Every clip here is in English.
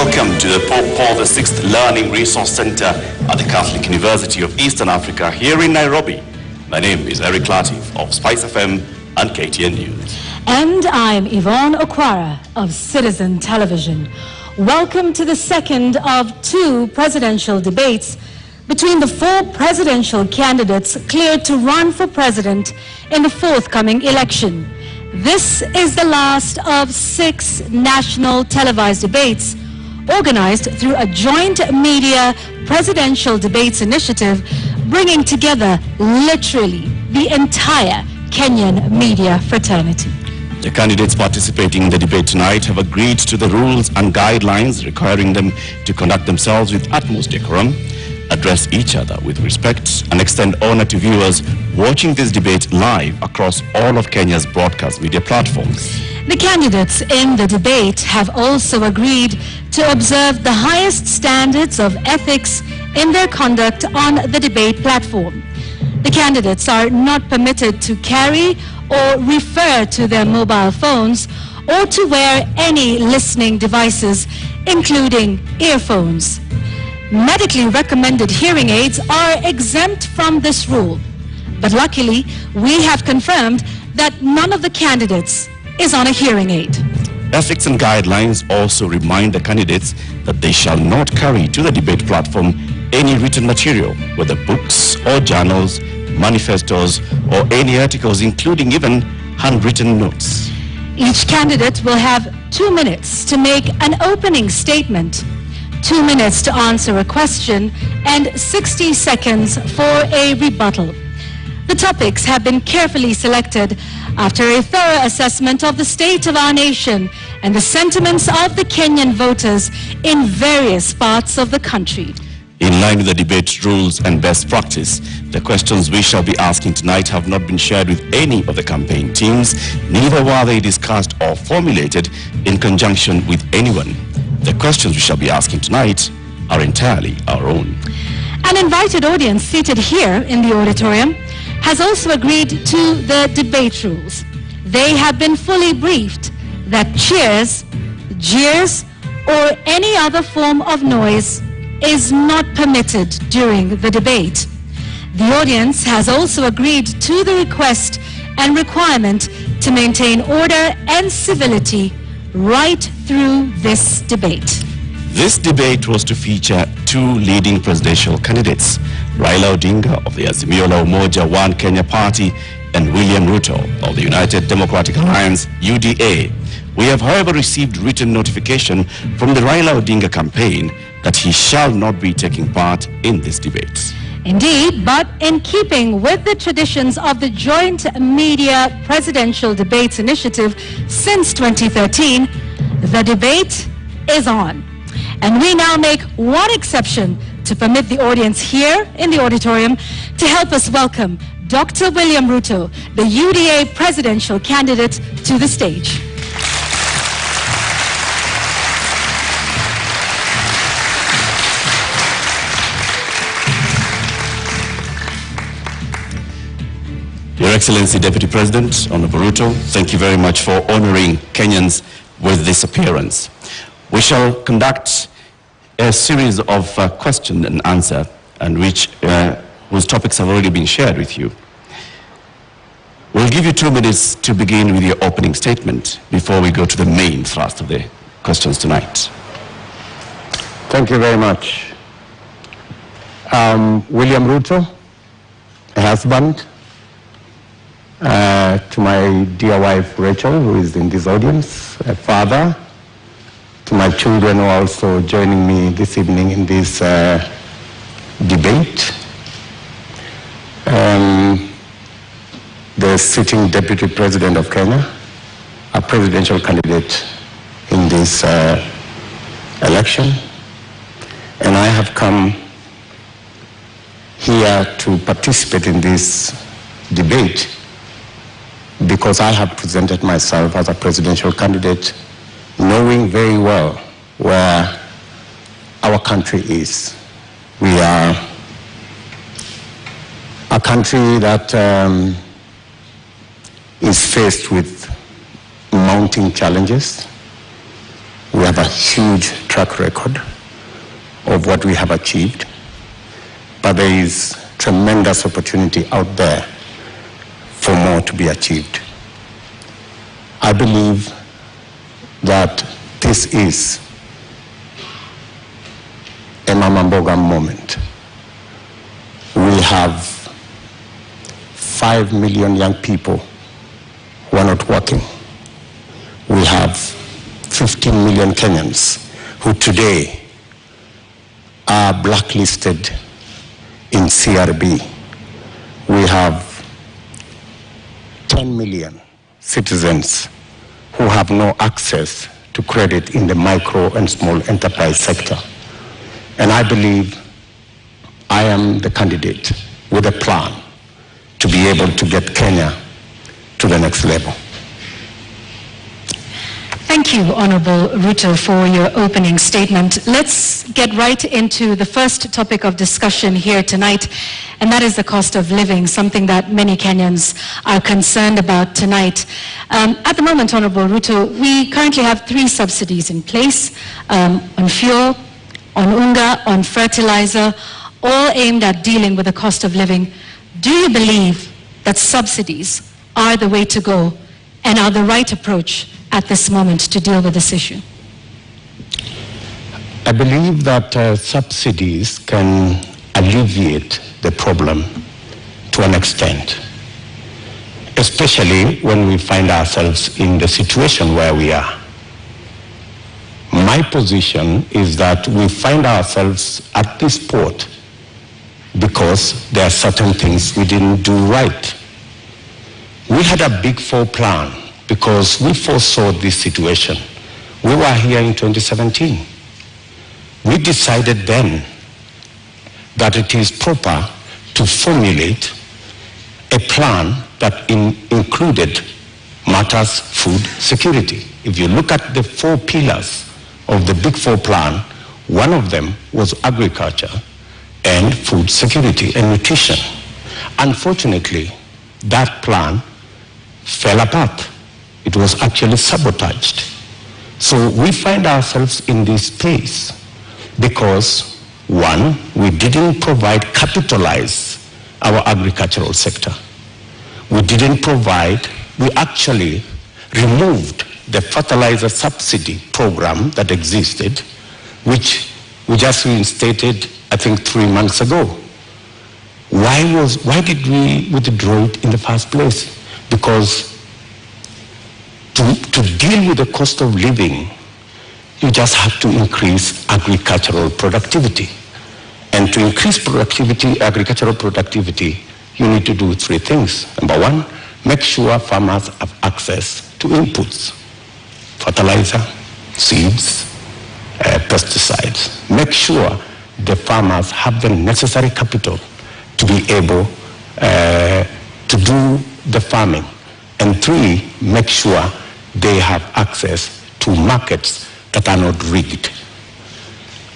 Welcome to the Pope Paul VI Learning Resource Center at the Catholic University of Eastern Africa here in Nairobi. My name is Eric Latif of Spice FM and KTN News. And I'm Yvonne Okwara of Citizen Television. Welcome to the second of two presidential debates between the four presidential candidates cleared to run for president in the forthcoming election. This is the last of 6 national televised debates organized through a joint media presidential debates initiative, bringing together literally the entire Kenyan media fraternity. The candidates participating in the debate tonight have agreed to the rules and guidelines requiring them to conduct themselves with utmost decorum, address each other with respect, and extend honor to viewers watching this debate live across all of Kenya's broadcast media platforms. The candidates in the debate have also agreed to observe the highest standards of ethics in their conduct on the debate platform. The candidates are not permitted to carry or refer to their mobile phones or to wear any listening devices, including earphones. Medically recommended hearing aids are exempt from this rule, but luckily we have confirmed that none of the candidates is on a hearing aid. Ethics and guidelines also remind the candidates that they shall not carry to the debate platform any written material, whether books or journals, manifestos, or any articles, including even handwritten notes. Each candidate will have 2 minutes to make an opening statement, 2 minutes to answer a question, and 60 seconds for a rebuttal. The topics have been carefully selected after a thorough assessment of the state of our nation and the sentiments of the Kenyan voters in various parts of the country. In line with the debate rules and best practice, the questions we shall be asking tonight have not been shared with any of the campaign teams, neither were they discussed or formulated in conjunction with anyone. The questions we shall be asking tonight are entirely our own. An invited audience seated here in the auditorium has also agreed to the debate rules. They have been fully briefed that cheers, jeers, or any other form of noise is not permitted during the debate. The audience has also agreed to the request and requirement to maintain order and civility right through this debate. This debate was to feature 2 leading presidential candidates, Raila Odinga of the Azimio la Umoja One Kenya Party and William Ruto of the United Democratic Alliance, UDA. We have, however, received written notification from the Raila Odinga campaign that he shall not be taking part in this debate. Indeed, but in keeping with the traditions of the Joint Media Presidential Debates Initiative since 2013, the debate is on. And we now make one exception to permit the audience here in the auditorium to help us welcome Dr. William Ruto, the UDA presidential candidate, to the stage. Your Excellency Deputy President, Honorable Ruto, thank you very much for honoring Kenyans with this appearance. We shall conduct a series of question and answer, and whose topics have already been shared with you. We'll give you 2 minutes to begin with your opening statement before we go to the main thrust of the questions tonight. Thank you very much. William Ruto, a husband, to my dear wife Rachel, who is in this audience, a father, to my children who are also joining me this evening in this debate, the sitting Deputy President of Kenya, a presidential candidate in this election, and I have come here to participate in this debate because I have presented myself as a presidential candidate, knowing very well where our country is. We are a country that is faced with mounting challenges, We have a huge track record of what we have achieved, but there is tremendous opportunity out there for more to be achieved. I believe that this is a Mama Mboga moment. We have 5 million young people who are not working. We have 15 million Kenyans who today are blacklisted in CRB. We have 10 million citizens who have no access to credit in the micro and small enterprise sector. And I believe I am the candidate with a plan to be able to get Kenya to the next level. Thank you, Honorable Ruto, for your opening statement. Let's get right into the first topic of discussion here tonight, and that is the cost of living, something that many Kenyans are concerned about tonight. At the moment, Honorable Ruto, we currently have 3 subsidies in place, on fuel, on unga, on fertilizer, all aimed at dealing with the cost of living. Do you believe that subsidies are the way to go and are the right approach at this moment to deal with this issue? I believe that subsidies can alleviate the problem to an extent, especially when we find ourselves in the situation where we are. My position is that we find ourselves at this port because there are certain things we didn't do right. We had a Big Four plan because we foresaw this situation. We were here in 2017. We decided then that it is proper to formulate a plan that included matters food security. If you look at the 4 pillars of the Big Four plan, one of them was agriculture and food security and nutrition. Unfortunately, that plan fell apart. It was actually sabotaged. So we find ourselves in this space because, one, we didn't capitalize our agricultural sector. We actually removed the fertilizer subsidy program that existed, which we just reinstated, I think, 3 months ago. Why did we withdraw it in the first place? Because to deal with the cost of living, you just have to increase agricultural productivity. And to increase agricultural productivity, you need to do 3 things. Number 1, make sure farmers have access to inputs, fertilizer, seeds, pesticides. Make sure the farmers have the necessary capital to be able to do the farming. And 3, make sure they have access to markets that are not rigged.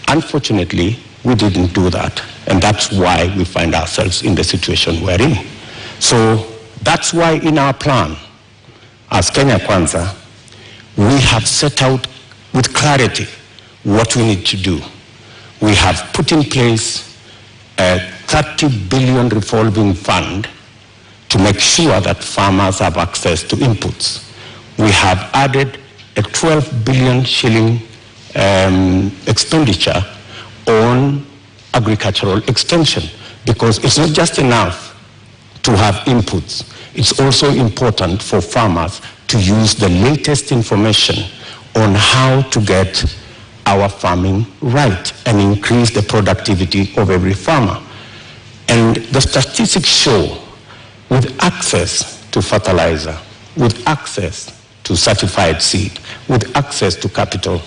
Unfortunately, we didn't do that, and that's why we find ourselves in the situation we're in. So that's why in our plan, as Kenya Kwanza, we have set out with clarity what we need to do. We have put in place a 30 billion revolving fund to make sure that farmers have access to inputs. We have added a 12 billion shilling expenditure on agricultural extension, because it's not just enough to have inputs. It's also important for farmers to use the latest information on how to get our farming right and increase the productivity of every farmer. And the statistics show, with access to fertilizer, with access to certified seed, with access to capital,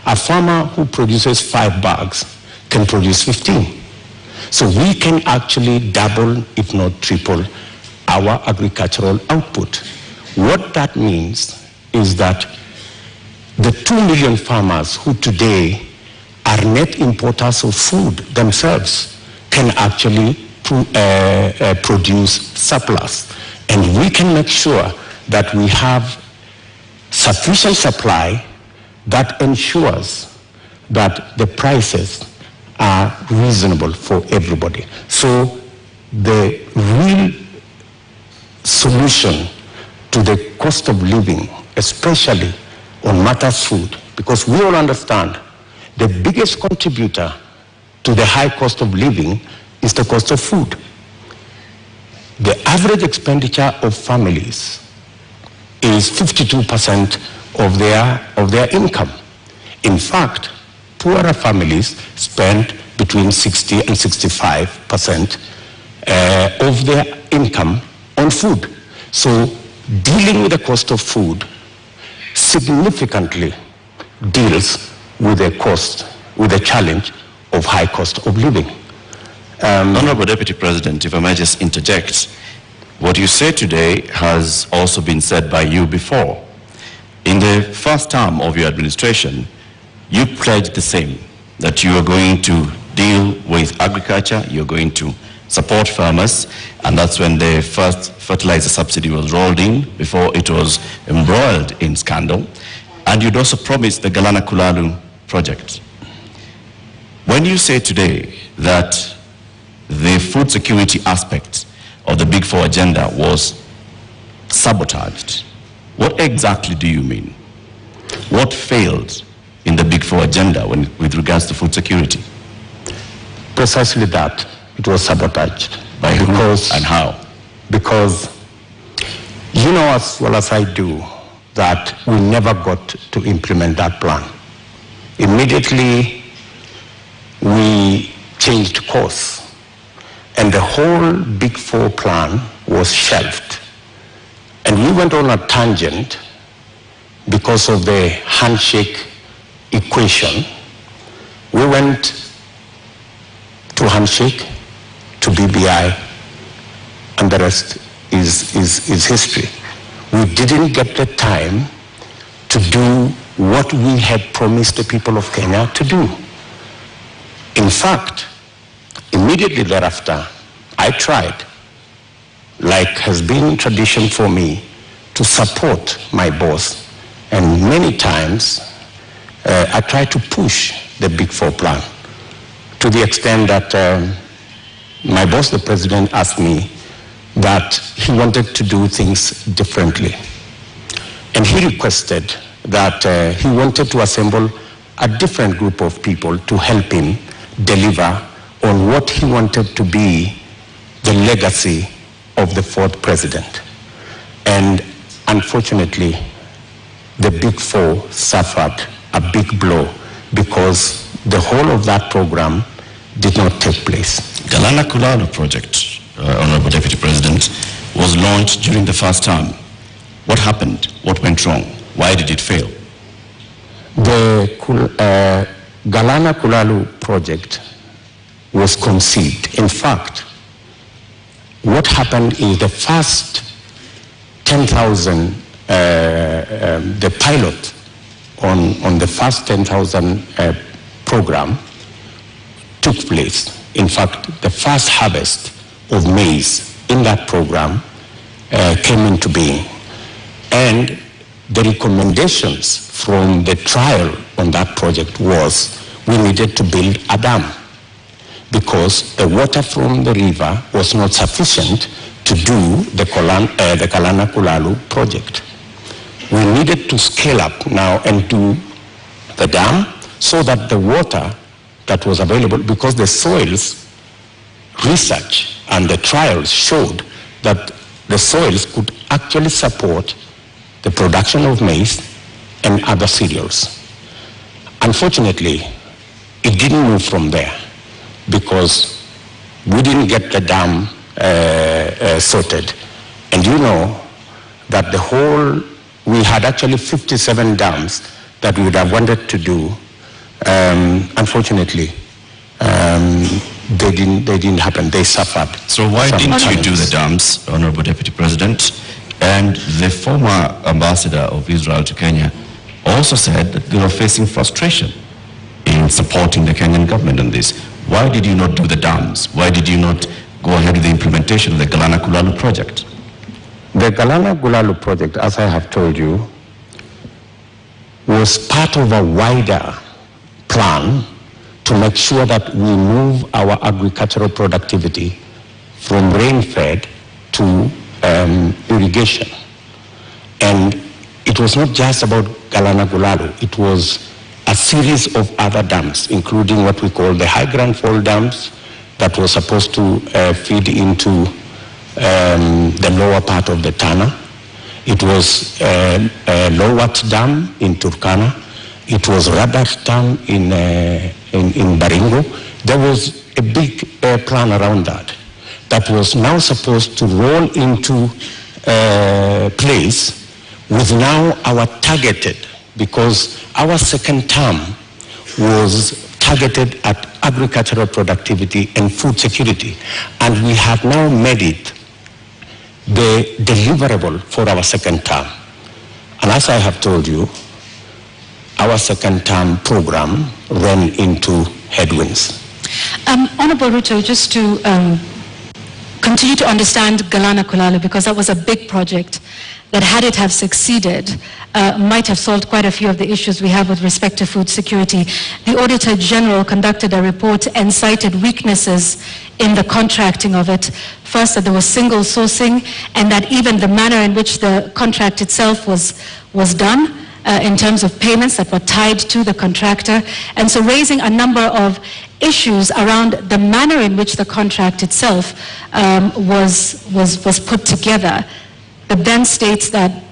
a farmer who produces 5 bags can produce 15. So we can actually double, if not triple, our agricultural output. What that means is that the 2 million farmers who today are net importers of food themselves can actually produce surplus. And we can make sure that we have sufficient supply that ensures that the prices are reasonable for everybody. So the real solution to the cost of living, especially on matters food, because we all understand the biggest contributor to the high cost of living is the cost of food. The average expenditure of families is 52% of their income. In fact, poorer families spend between 60 and 65% of their income on food. So dealing with the cost of food significantly deals with the challenge of high cost of living. Honorable Deputy President, if I may just interject, what you say today has also been said by you before. In the first term of your administration, you pledged the same, that you are going to deal with agriculture, you're going to support farmers, and that's when the first fertilizer subsidy was rolled in before it was embroiled in scandal. And you'd also promised the Galana Kulalu project. When you say today that the food security aspect of the Big Four agenda was sabotaged, what exactly do you mean? What failed in the Big Four agenda with regards to food security? Precisely that. It was sabotaged. By who and how? Because you know as well as I do that we never got to implement that plan. Immediately we changed course and the whole Big Four plan was shelved. And we went on a tangent because of the handshake equation. We went to handshake, to BBI, and the rest is history. We didn't get the time to do what we had promised the people of Kenya to do. In fact, immediately thereafter, I tried, like has been tradition for me, to support my boss. And many times, I tried to push the Big Four plan to the extent that my boss, the president, asked me that he wanted to do things differently. And he requested that he wanted to assemble a different group of people to help him deliver on what he wanted to be the legacy of the fourth president. And unfortunately, the Big Four suffered a big blow because the whole of that program did not take place. Galana Kulalu project, Honorable Deputy President, was launched during the first term. What happened? What went wrong? Why did it fail? The Galana Kulalu project was conceived. In fact, what happened is the first 10,000, the pilot on the first 10,000 program took place. In fact, the first harvest of maize in that program came into being. And the recommendations from the trial on that project was we needed to build a dam because the water from the river was not sufficient to do the Galana Kulalu project. We needed to scale up now and do the dam so that the water that was available, because the soils research and the trials showed that the soils could actually support the production of maize and other cereals. Unfortunately, it didn't move from there because we didn't get the dam sorted. And you know that the whole, we had actually 57 dams that we would have wanted to do. Unfortunately, they didn't happen. They suffered. So why didn't you do the dams, Honorable Deputy President? And the former ambassador of Israel to Kenya also said that they were facing frustration in supporting the Kenyan government on this. Why did you not do the dams? Why did you not go ahead with the implementation of the Galana Kulalu project? The Galana Kulalu project, as I have told you, was part of a wider plan to make sure that we move our agricultural productivity from rain-fed to irrigation. And it was not just about Galana Gulalu, it was a series of other dams, including what we call the high Grand Fall dams that was supposed to feed into the lower part of the Tana. It was Lowat Dam in Turkana. It was Rabat Dam in Baringo. There was a big plan around that was now supposed to roll into place with now our targeted, because our second term was targeted at agricultural productivity and food security. And we have now made it the deliverable for our second term. And as I have told you, our second term program ran into headwinds. Honorable Ruto, just to continue to understand Galana Gulalu, because that was a big project that, had it have succeeded, might have solved quite a few of the issues we have with respect to food security. The Auditor General conducted a report and cited weaknesses in the contracting of it. First, that there was single sourcing, and that even the manner in which the contract itself was done, in terms of payments that were tied to the contractor. And so raising a number of issues around the manner in which the contract itself was put together, but then states that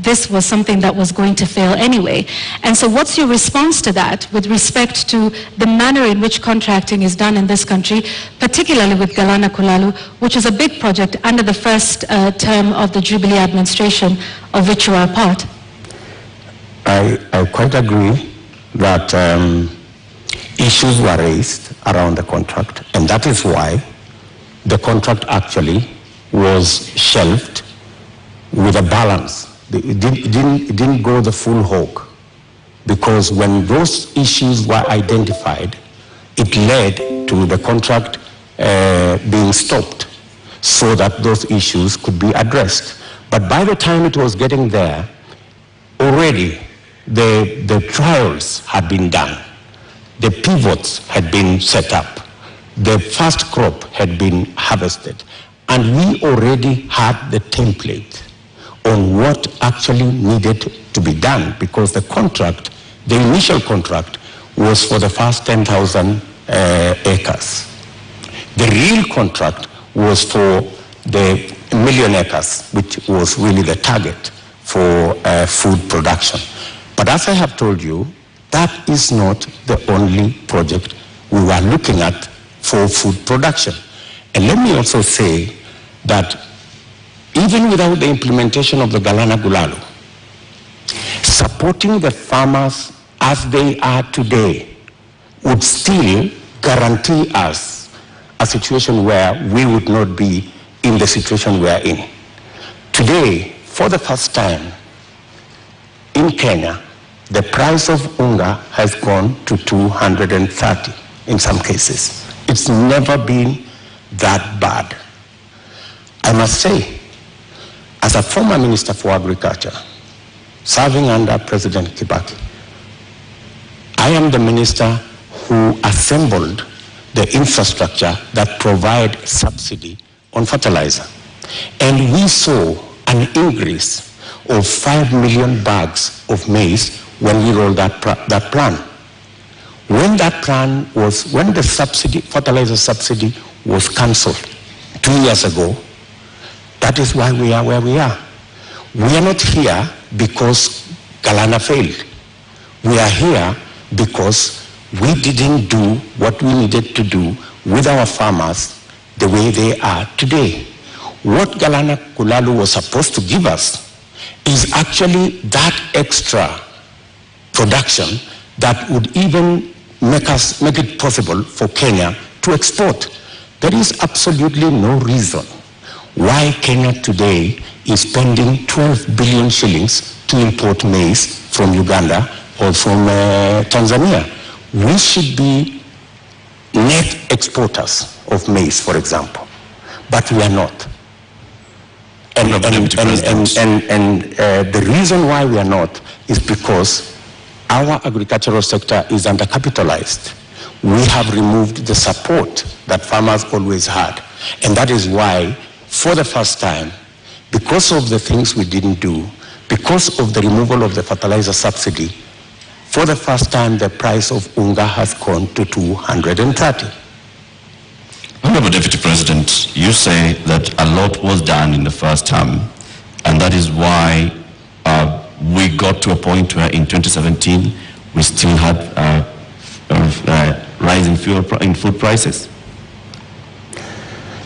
this was something that was going to fail anyway. And so what's your response to that with respect to the manner in which contracting is done in this country, particularly with Galana Gulalu, which is a big project under the first term of the Jubilee administration, of which you are a part? I quite agree that issues were raised around the contract, and that is why the contract actually was shelved with a balance. It didn't go the full hog, because when those issues were identified, it led to the contract being stopped so that those issues could be addressed. But by the time it was getting there, already the trials had been done, the pivots had been set up, the first crop had been harvested, and we already had the template on what actually needed to be done, because the contract, the initial contract, was for the first 10,000 acres. The real contract was for the 1 million acres, which was really the target for food production. But as I have told you, that is not the only project we were looking at for food production. And let me also say that even without the implementation of the Galana Gulalu, supporting the farmers as they are today would still guarantee us a situation where we would not be in the situation we are in. Today, for the first time in Kenya, the price of unga has gone to 230 in some cases. It's never been that bad. I must say, as a former Minister for Agriculture, serving under President Kibaki, I am the minister who assembled the infrastructure that provide subsidy on fertilizer. And we saw an increase of 5 million bags of maize when we rolled that plan. When that plan was, when the subsidy, fertilizer subsidy was cancelled 2 years ago, that is why we are where we are. We are not here because Galana failed. We are here because we didn't do what we needed to do with our farmers the way they are today. What Galana Gulalu was supposed to give us is actually that extra production that would even make it possible for Kenya to export. There is absolutely no reason why Kenya today is spending 12 billion shillings to import maize from Uganda or from Tanzania. We should be net exporters of maize, for example, but we are not. And the reason why we are not is because our agricultural sector is undercapitalized. We have removed the support that farmers always had. And that is why, for the first time, because of the things we didn't do, because of the removal of the fertilizer subsidy, for the first time, the price of unga has gone to 230. Honorable Deputy President, you say that a lot was done in the first term, and that is why we got to a point where in 2017 we still had rise in food prices.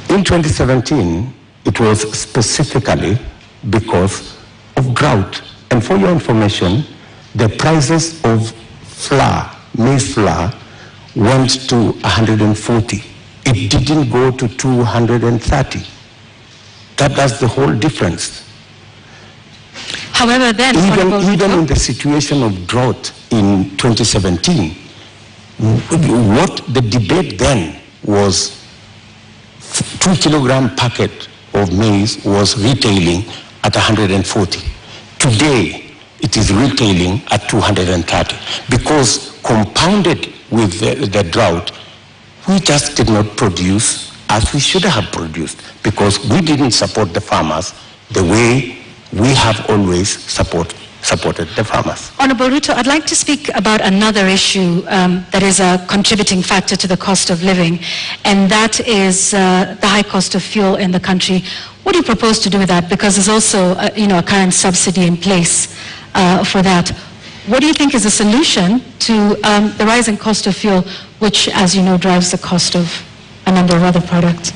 In 2017, it was specifically because of drought. And for your information, the prices of flour, maize flour, went to 140. It didn't go to 230. That's the whole difference. However, then, even in the situation of drought in 2017, what the debate then was, 2 kilogram packet of maize was retailing at 140. Today, it is retailing at 230 because compounded with the drought, we just did not produce as we should have produced because we didn't support the farmers the way we have always supported the farmers. Honorable Ruto, I'd like to speak about another issue that is a contributing factor to the cost of living, and that is the high cost of fuel in the country. What do you propose to do with that? Because there's also a current subsidy in place for that. What do you think is the solution to the rising cost of fuel, which, as you know, drives the cost of a number of other products?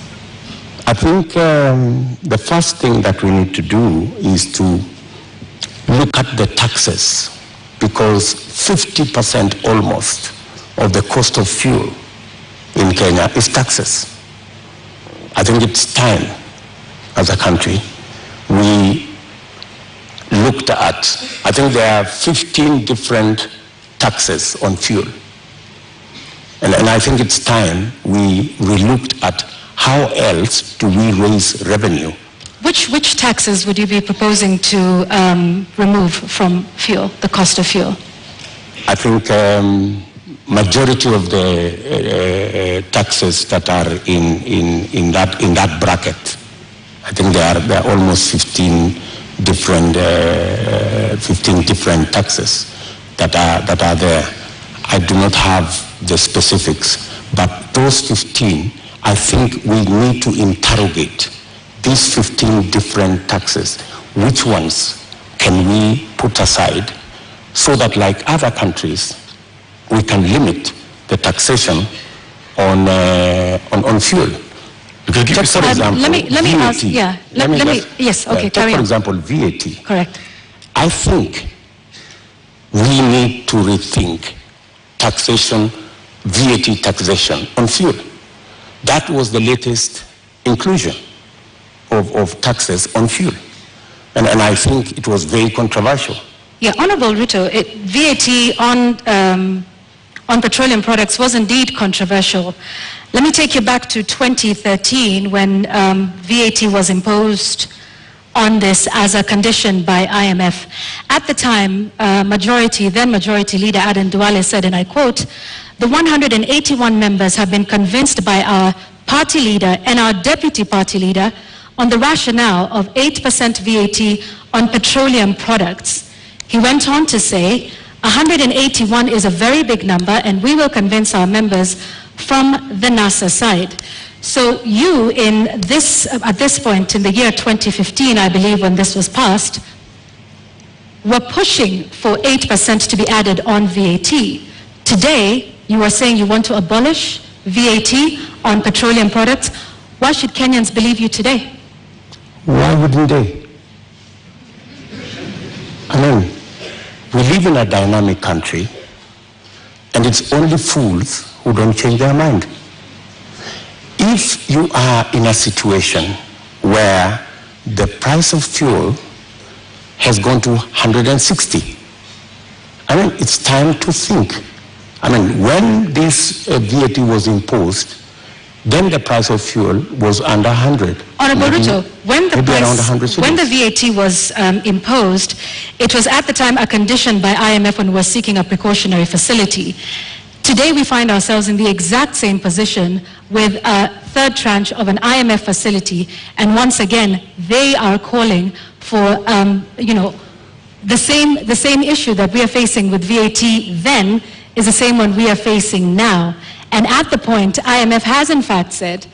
I think the first thing that we need to do is to look at the taxes, because 50% almost of the cost of fuel in Kenya is taxes. I think it's time, as a country, we looked at, I think there are 15 different taxes on fuel. And I think it's time we relooked at how else do we raise revenue. Which taxes would you be proposing to remove from fuel, the cost of fuel? I think majority of the taxes that are in that bracket, I think there are almost 15 different taxes that are there. I do not have the specifics, but those 15, I think we need to interrogate these 15 different taxes. Which ones can we put aside so that, like other countries, we can limit the taxation on fuel? Take, for example, let me ask, yeah. Yes, okay, carry on. For example, VAT. Correct. I think we need to rethink taxation, VAT taxation on fuel. That was the latest inclusion of taxes on fuel. And I think it was very controversial. Yeah, Honorable Ruto, VAT on petroleum products was indeed controversial. Let me take you back to 2013 when VAT was imposed on this as a condition by IMF. At the time, then Majority Leader Aden Duale said, and I quote, "The 181 members have been convinced by our party leader and our deputy party leader on the rationale of 8% VAT on petroleum products." He went on to say, 181 is a very big number and we will convince our members from the NASA side. So you, at this point in the year 2015, I believe, when this was passed, were pushing for 8% to be added on VAT. Today, you are saying you want to abolish VAT on petroleum products. Why should Kenyans believe you today? Why wouldn't they? I mean, we live in a dynamic country, and it's only fools who don't change their mind. If you are in a situation where the price of fuel has gone to 160, I mean, it's time to think. I mean, when this VAT was imposed, then the price of fuel was under 100. Honorable Ruto, when the VAT was imposed, it was at the time a condition by IMF when we were seeking a precautionary facility. Today we find ourselves in the exact same position with a third tranche of an IMF facility, and once again they are calling for the same issue that we are facing with VAT then is the same one we are facing now. And at the point, IMF has in fact said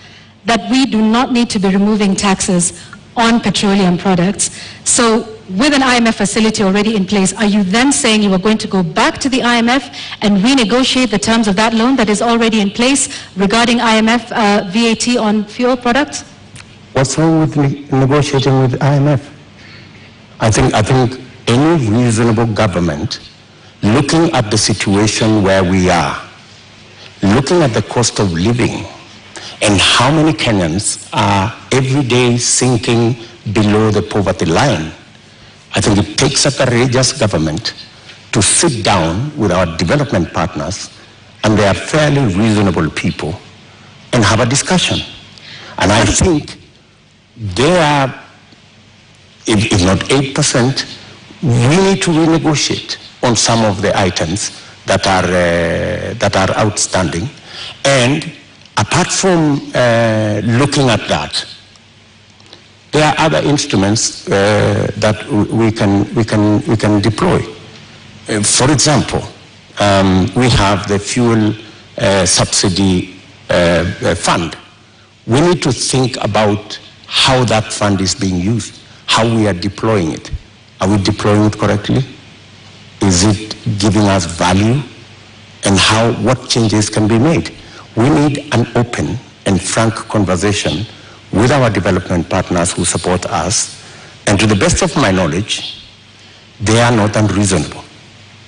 that we do not need to be removing taxes on petroleum products. So with an IMF facility already in place, are you then saying you are going to go back to the IMF and renegotiate the terms of that loan that is already in place regarding IMF VAT on fuel products? What's wrong with negotiating with IMF? I think any reasonable government, looking at the situation where we are, looking at the cost of living and how many Kenyans are every day sinking below the poverty line, I think it takes a courageous government to sit down with our development partners, and they are fairly reasonable people, and have a discussion. And I think they are, if not 8%, we need to renegotiate on some of the items that are outstanding. And apart from looking at that, there are other instruments that we can deploy. For example, we have the fuel subsidy fund. We need to think about how that fund is being used, how we are deploying it. Are we deploying it correctly? Is it giving us value? And what changes can be made? We need an open and frank conversation with our development partners who support us. And to the best of my knowledge, they are not unreasonable.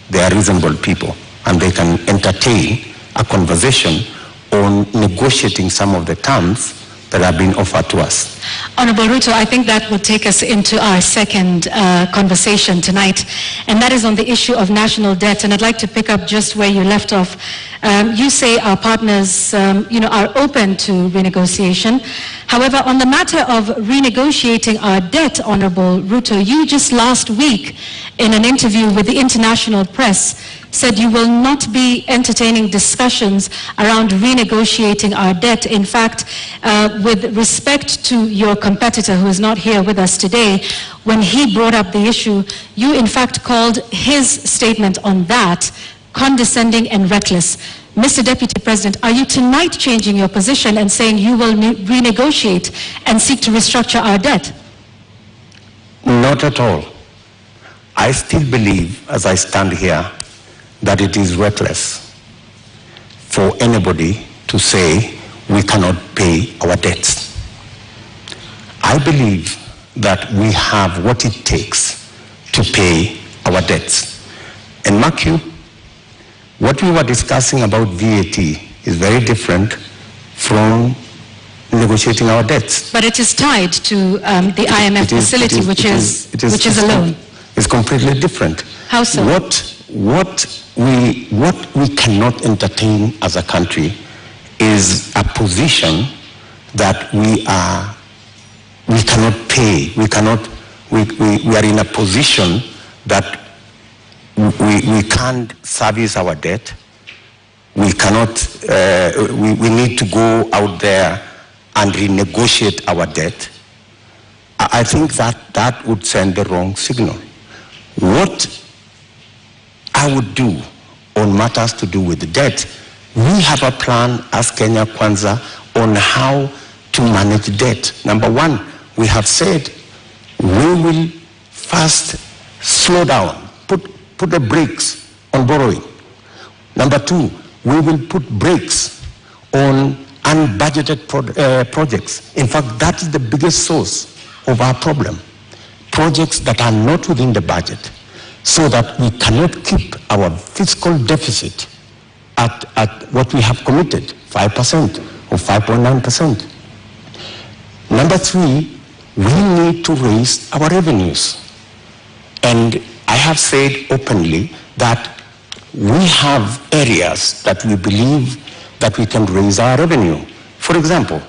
They are reasonable people, and they can entertain a conversation on negotiating some of the terms that have been offered to us. Honorable Ruto, I think that will take us into our second conversation tonight, and that is on the issue of national debt. And I'd like to pick up just where you left off. You say our partners, are open to renegotiation. However, on the matter of renegotiating our debt, Honorable Ruto, you just last week in an interview with the international press said you will not be entertaining discussions around renegotiating our debt. In fact, with respect to your competitor who is not here with us today, when he brought up the issue, you in fact called his statement on that condescending and reckless. Mr. Deputy President, are you tonight changing your position and saying you will renegotiate and seek to restructure our debt? Not at all. I still believe, as I stand here, that it is reckless for anybody to say we cannot pay our debts. I believe that we have what it takes to pay our debts. And mark you, what we were discussing about VAT is very different from negotiating our debts. But it is tied to the IMF facility, which is a loan. It's completely different. How so? What we cannot entertain as a country is a position that we cannot pay. We are in a position that we can't service our debt. We cannot, we need to go out there and renegotiate our debt. I think that would send the wrong signal. What I would do on matters to do with the debt, we have a plan as Kenya Kwanza on how to manage debt. Number one, we have said we will first slow down, put the brakes on borrowing. Number two, we will put brakes on unbudgeted projects. In fact, that is the biggest source of our problem. Projects that are not within the budget, so that we cannot keep our fiscal deficit at what we have committed, 5% or 5.9%. Number three, we need to raise our revenues. And I have said openly that we have areas that we believe that we can raise our revenue. For For example,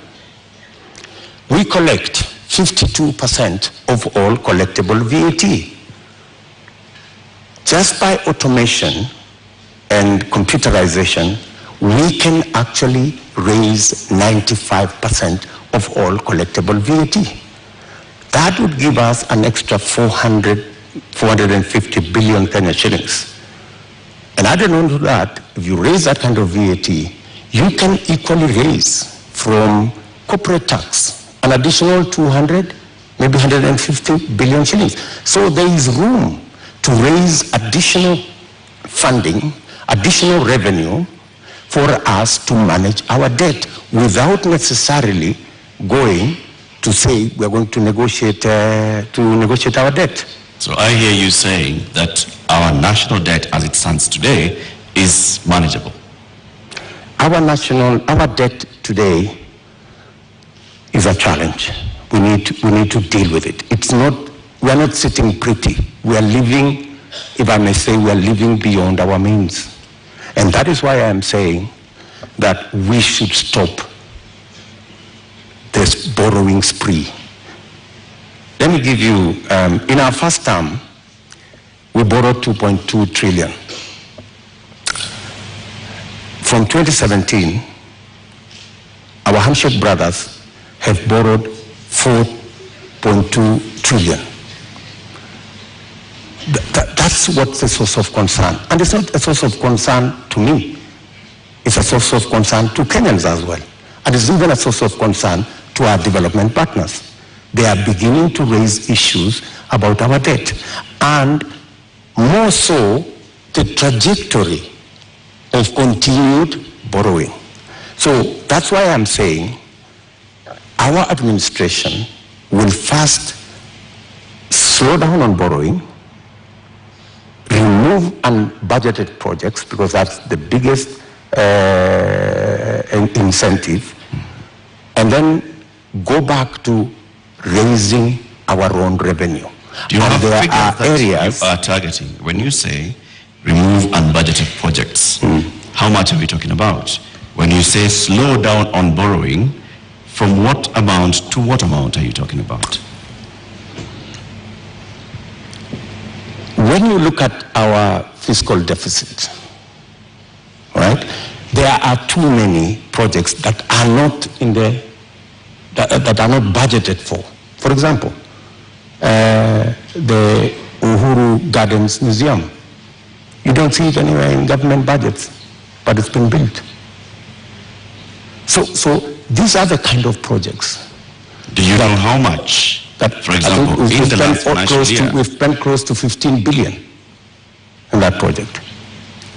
we collect 52% of all collectible VAT. Just by automation and computerization, we can actually raise 95% of all collectible VAT. That would give us an extra 450 billion Kenya shillings. And added on to that, if you raise that kind of VAT, you can equally raise from corporate tax an additional 200, maybe 150 billion shillings. So there is room to raise additional funding, additional revenue for us to manage our debt without necessarily going to say we're going to negotiate our debt. So I hear you saying that our national debt as it stands today is manageable. Our debt today is a challenge. We need to deal with it. We're not sitting pretty. We are living, if I may say, we are living beyond our means. And that is why I am saying that we should stop this borrowing spree. Let me give you, in our first term, we borrowed 2.2 trillion. From 2017, our handshake brothers have borrowed 4.2 trillion. That's what's the source of concern. And it's not a source of concern to me. It's a source of concern to Kenyans as well. And it's even a source of concern to our development partners. They are beginning to raise issues about our debt. And more so, the trajectory of continued borrowing. So that's why I'm saying our administration will first slow down on borrowing, remove unbudgeted projects, because that's the biggest incentive, and then go back to raising our own revenue. Do you have figures that areas you are targeting? When you say remove unbudgeted projects, how much are we talking about? When you say slow down on borrowing, from what amount to what amount are you talking about? When you look at our fiscal deficit, right, there are too many projects that are not that are not budgeted for. For example, the Uhuru Gardens Museum. You don't see it anywhere in government budgets, but it's been built. So these are the kind of projects. Do you know how much? That, for example, in the last financial year, we've spent close to 15 billion in that project.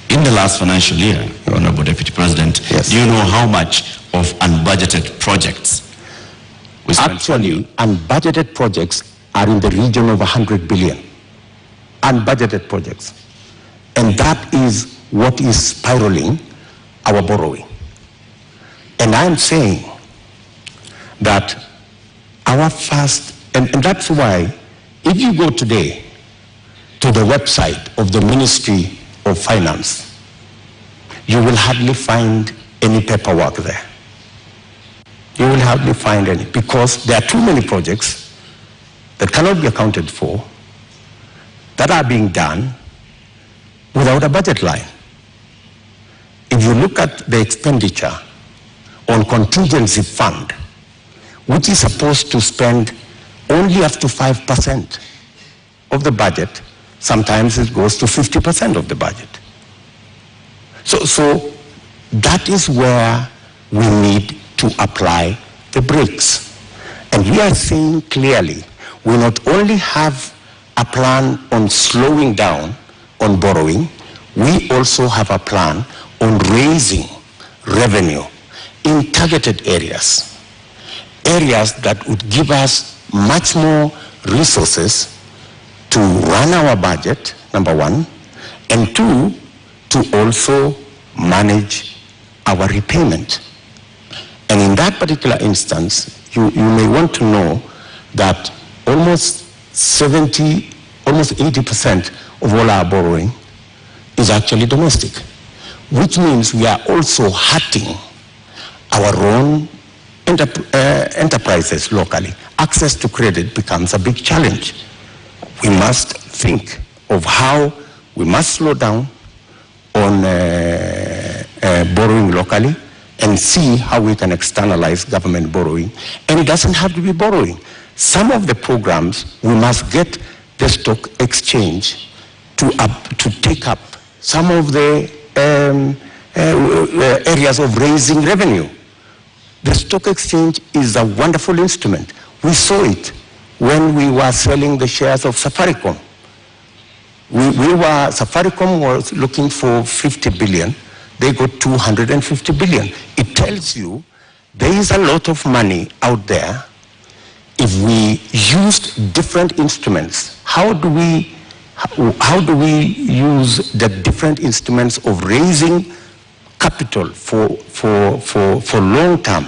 In the last financial year, Honorable Deputy President, yes. Do you know how much of unbudgeted projects we spent? Actually, unbudgeted projects are in the region of 100 billion. Unbudgeted projects. And that is what is spiraling our borrowing. And I'm saying that our first, and that's why if you go today to the website of the Ministry of Finance, you will hardly find any paperwork there. You will hardly find any, because there are too many projects that cannot be accounted for that are being done without a budget line. If you look at the expenditure on contingency fund, which is supposed to spend only up to 5% of the budget, sometimes it goes to 50% of the budget. So that is where we need to apply the brakes. And we are saying clearly, we not only have a plan on slowing down on borrowing, we also have a plan on raising revenue in targeted areas. Areas that would give us much more resources to run our budget, number one, and two, to also manage our repayment. And in that particular instance, you may want to know that almost 80% of all our borrowing is actually domestic, which means we are also hurting our own enterprises locally, access to credit becomes a big challenge. We must think of how we must slow down on borrowing locally and see how we can externalize government borrowing. And it doesn't have to be borrowing. Some of the programs, we must get the stock exchange to take up some of the areas of raising revenue. The stock exchange is a wonderful instrument. We saw it when we were selling the shares of Safaricom. Safaricom was looking for 50 billion. They got 250 billion. It tells you there is a lot of money out there. If we used different instruments, how do we use the different instruments of raising capital for long-term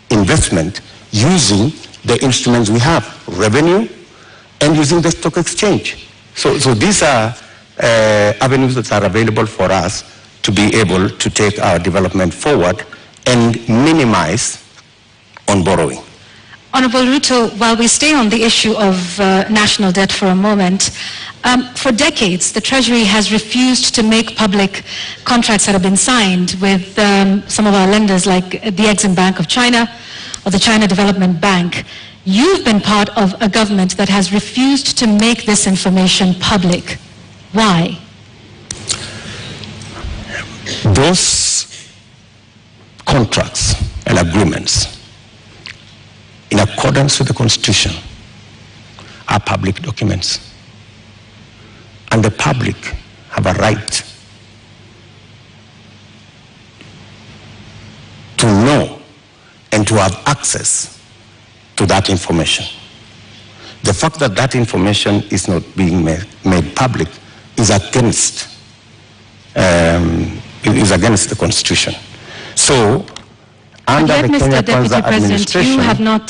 investment using the instruments we have, revenue, and using the stock exchange? So these are avenues that are available for us to be able to take our development forward and minimize on borrowing. Honorable Ruto, while we stay on the issue of national debt for a moment, for decades the Treasury has refused to make public contracts that have been signed with some of our lenders like the Exim Bank of China or the China Development Bank. You've been part of a government that has refused to make this information public. Why? Those contracts and agreements, in accordance with the Constitution, are public documents. And the public have a right to know and to have access to that information. The fact that that information is not being made public is against the Constitution. So, under the Kenya Kwanza administration, you have not.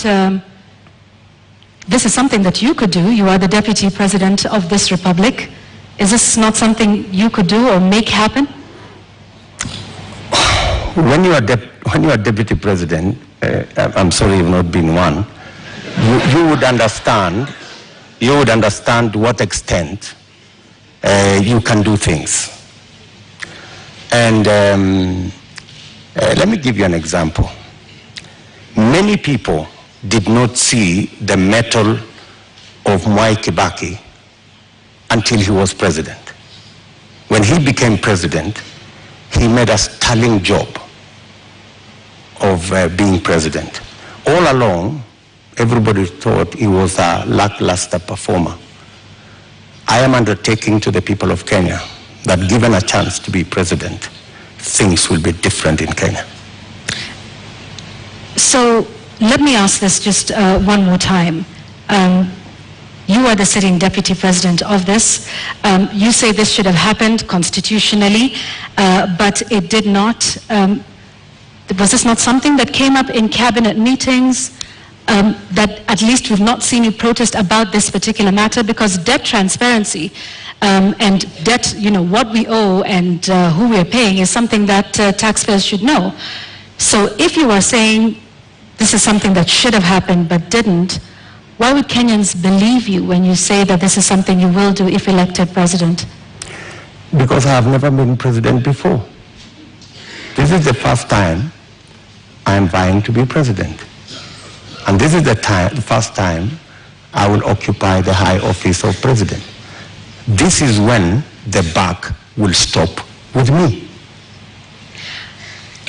This is something that you could do. You are the Deputy President of this Republic. Is this not something you could do or make happen? When you are Deputy President, I'm sorry you've not been one, you would understand to what extent you can do things. And let me give you an example. Many people did not see the mettle of Mwai Kibaki until he was president. When he became president, he made a sterling job of being president. All along, everybody thought he was a lackluster performer. I am undertaking to the people of Kenya that given a chance to be president, things will be different in Kenya. So let me ask this just one more time. You are the sitting Deputy President of this. You say this should have happened constitutionally, but it did not. Was this not something that came up in cabinet meetings? That at least we've not seen you protest about this particular matter, because debt transparency and debt, what we owe and who we are paying is something that taxpayers should know. So if you are saying this is something that should have happened but didn't, why would Kenyans believe you when you say that this is something you will do if elected president? Because I have never been president before. This is the first time I am vying to be president. And this is the first time I will occupy the high office of president. This is when the buck will stop with me.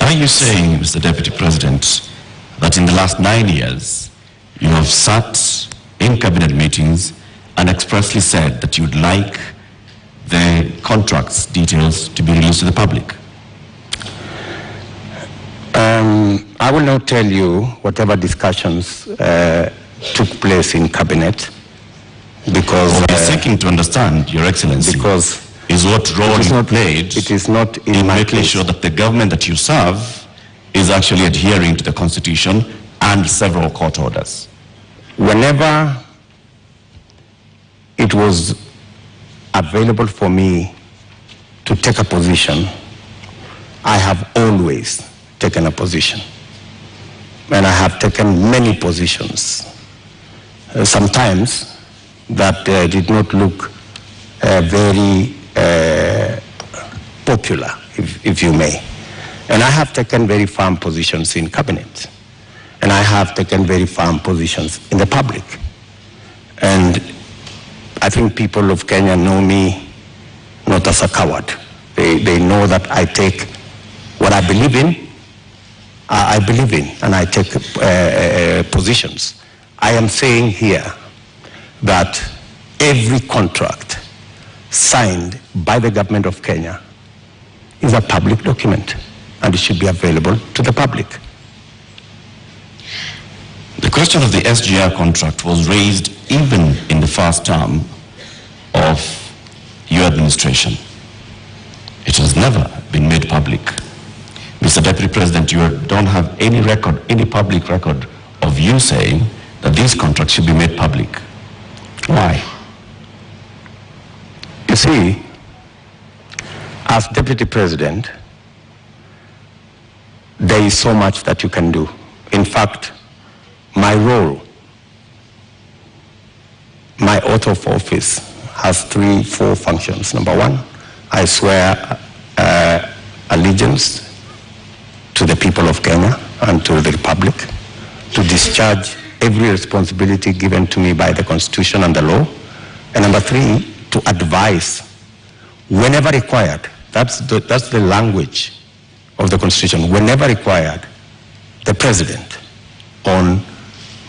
Are you saying, Mr. Deputy President, that in the last 9 years, you have sat in cabinet meetings and expressly said that you'd like the contracts details to be released to the public? I will not tell you whatever discussions took place in cabinet, because we're seeking to understand, Your Excellency, because is what role you played it is not in making sure that the government that you serve is actually adhering to the Constitution and several court orders. Whenever it was available for me to take a position, I have always taken a position. and I have taken many positions, sometimes that did not look very popular, if you may. And I have taken very firm positions in cabinet, and I have taken very firm positions in the public. And I think people of Kenya know me not as a coward. They know that I take what I believe in, and I take positions. I am saying here that every contract signed by the government of Kenya is a public document, and it should be available to the public. The question of the SGR contract was raised even in the first term of your administration. It has never been made public. Mr. Deputy President, you don't have any record, any public record of you saying that these contracts should be made public. Why? You see, as Deputy President, there is so much that you can do. In fact, my role, my oath of office has 3-4 functions. Number one, I swear allegiance to the people of Kenya and to the Republic, to discharge every responsibility given to me by the Constitution and the law. And number 3, to advise whenever required. That's the language of the Constitution. Whenever required, the President on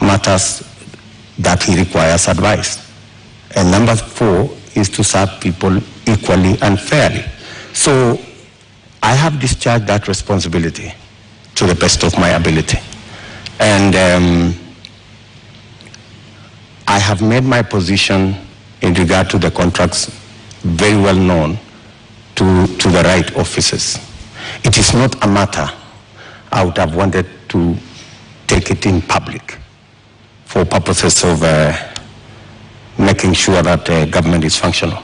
matters that he requires advice. And number 4 is to serve people equally and fairly. So I have discharged that responsibility to the best of my ability. And I have made my position in regard to the contracts very well known to the right officers. It is not a matter I would have wanted to take it in public for purposes of making sure that government is functional.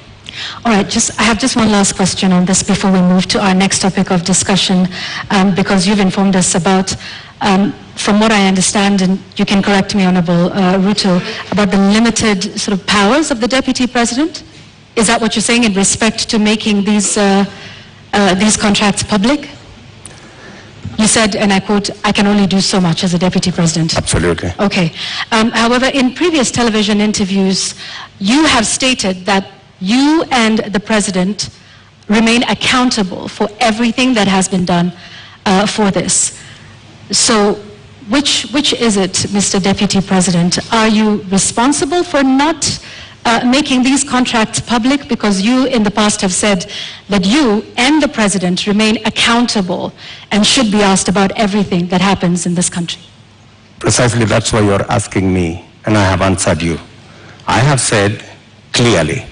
All right, I have just one last question on this before we move to our next topic of discussion, because you've informed us about, from what I understand, and you can correct me, Honorable Ruto, about the limited sort of powers of the Deputy President. Is that what you're saying in respect to making these contracts public? You said, and I quote, "I can only do so much as a Deputy President." Absolutely. Okay. However, in previous television interviews, you have stated that you and the President remain accountable for everything that has been done for this. So which is it, Mr. Deputy President? Are you responsible for not making these contracts public, because you in the past have said that you and the President remain accountable and should be asked about everything that happens in this country? Precisely, that's why you're asking me, and I have answered you. I have said clearly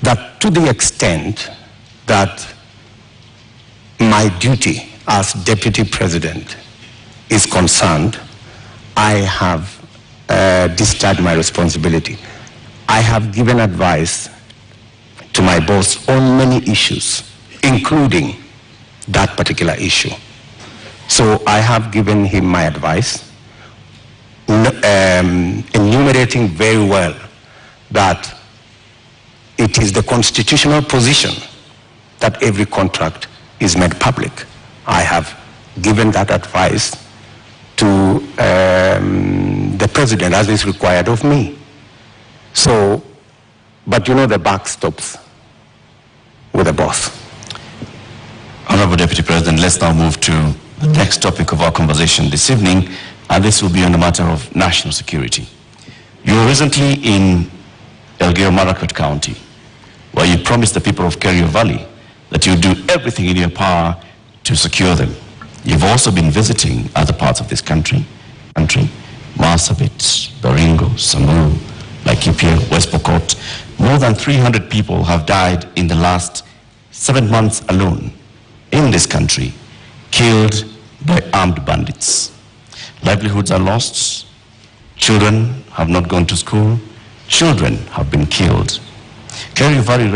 that to the extent that my duty as Deputy President is concerned, I have discharged my responsibility. I have given advice to my boss on many issues, including that particular issue. So I have given him my advice, enumerating very well that it is the constitutional position that every contract is made public. I have given that advice to the President as is required of me. So, but you know, the buck stops with the boss. Honorable Deputy President, let's now move to the next topic of our conversation this evening, and this will be on the matter of national security. You were recently in Elgeyo-Marakwet County, where you promised the people of Kerio Valley that you do everything in your power to secure them. You've also been visiting other parts of this country, Marsabit, Baringo, Samburu, Laikipia, West Pokot. More than 300 people have died in the last 7 months alone in this country, killed by armed bandits. Livelihoods are lost. Children have not gone to school. Children have been killed. Kerio Valley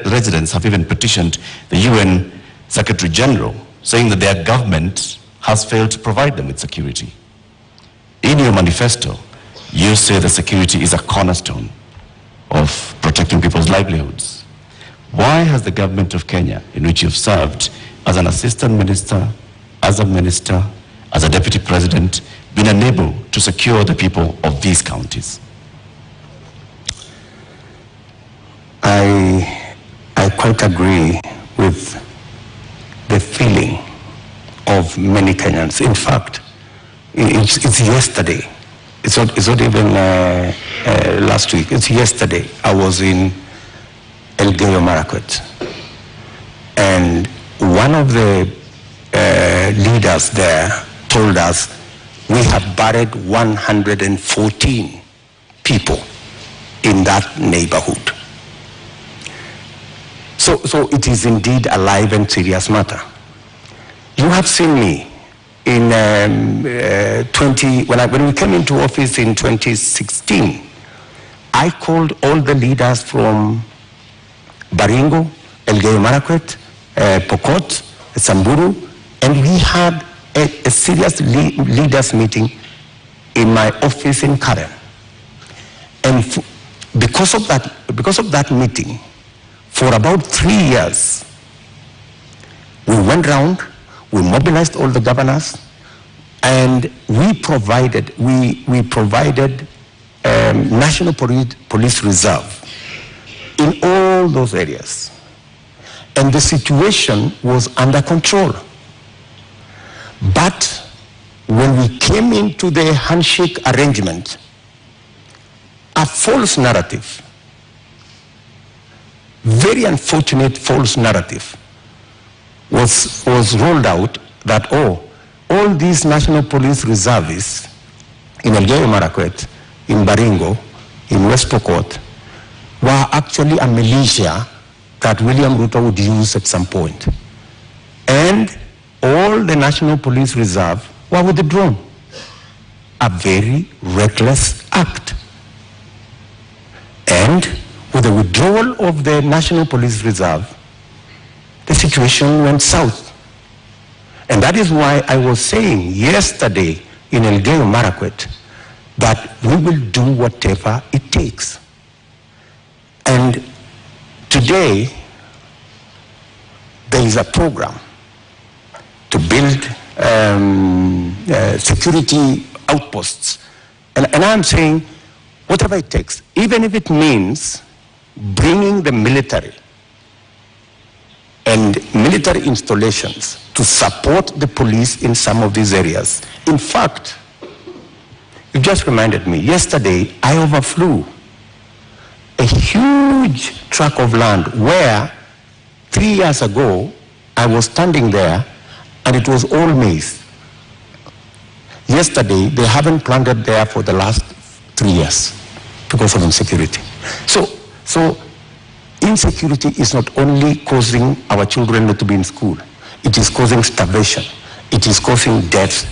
residents have even petitioned the UN Secretary General, saying that their government has failed to provide them with security. In your manifesto, you say that security is a cornerstone of protecting people's livelihoods. Why has the government of Kenya, in which you've served as an assistant minister, as a minister, as a deputy president, been unable to secure the people of these counties? I quite agree with the feeling of many Kenyans. In fact, it's yesterday. It's not even last week. It's yesterday. I was in Elgeyo Marakwet, and one of the leaders there told us we have buried 114 people in that neighborhood. So it is indeed a live and serious matter. You have seen me in when we came into office in 2016. I called all the leaders from Baringo, Elgeyo Marakwet, Pokot, Samburu, and we had a serious leaders meeting in my office in Karen. And because of that meeting, for about 3 years, we went round, we mobilized all the governors, and we provided National Police Reserve in all those areas. And the situation was under control. But when we came into the handshake arrangement, a false narrative, very unfortunate false narrative, was rolled out that, all these National Police reservists in Elgeyo Marakwet, in Baringo, in West Pokot, were actually a militia that William Ruto would use at some point. And all the National Police Reserve were withdrawn. A very reckless act. And with the withdrawal of the National Police Reserve, the situation went south. And that is why I was saying yesterday in Elgeyo Marakwet that we will do whatever it takes. And today, there is a program to build security outposts. And I'm saying, whatever it takes, even if it means bringing the military and military installations to support the police in some of these areas. In fact, you just reminded me, yesterday I overflew a huge tract of land where 3 years ago I was standing there and it was all maize. Yesterday, they haven't planted there for the last 3 years because of insecurity. So insecurity is not only causing our children not to be in school, it is causing starvation, it is causing death,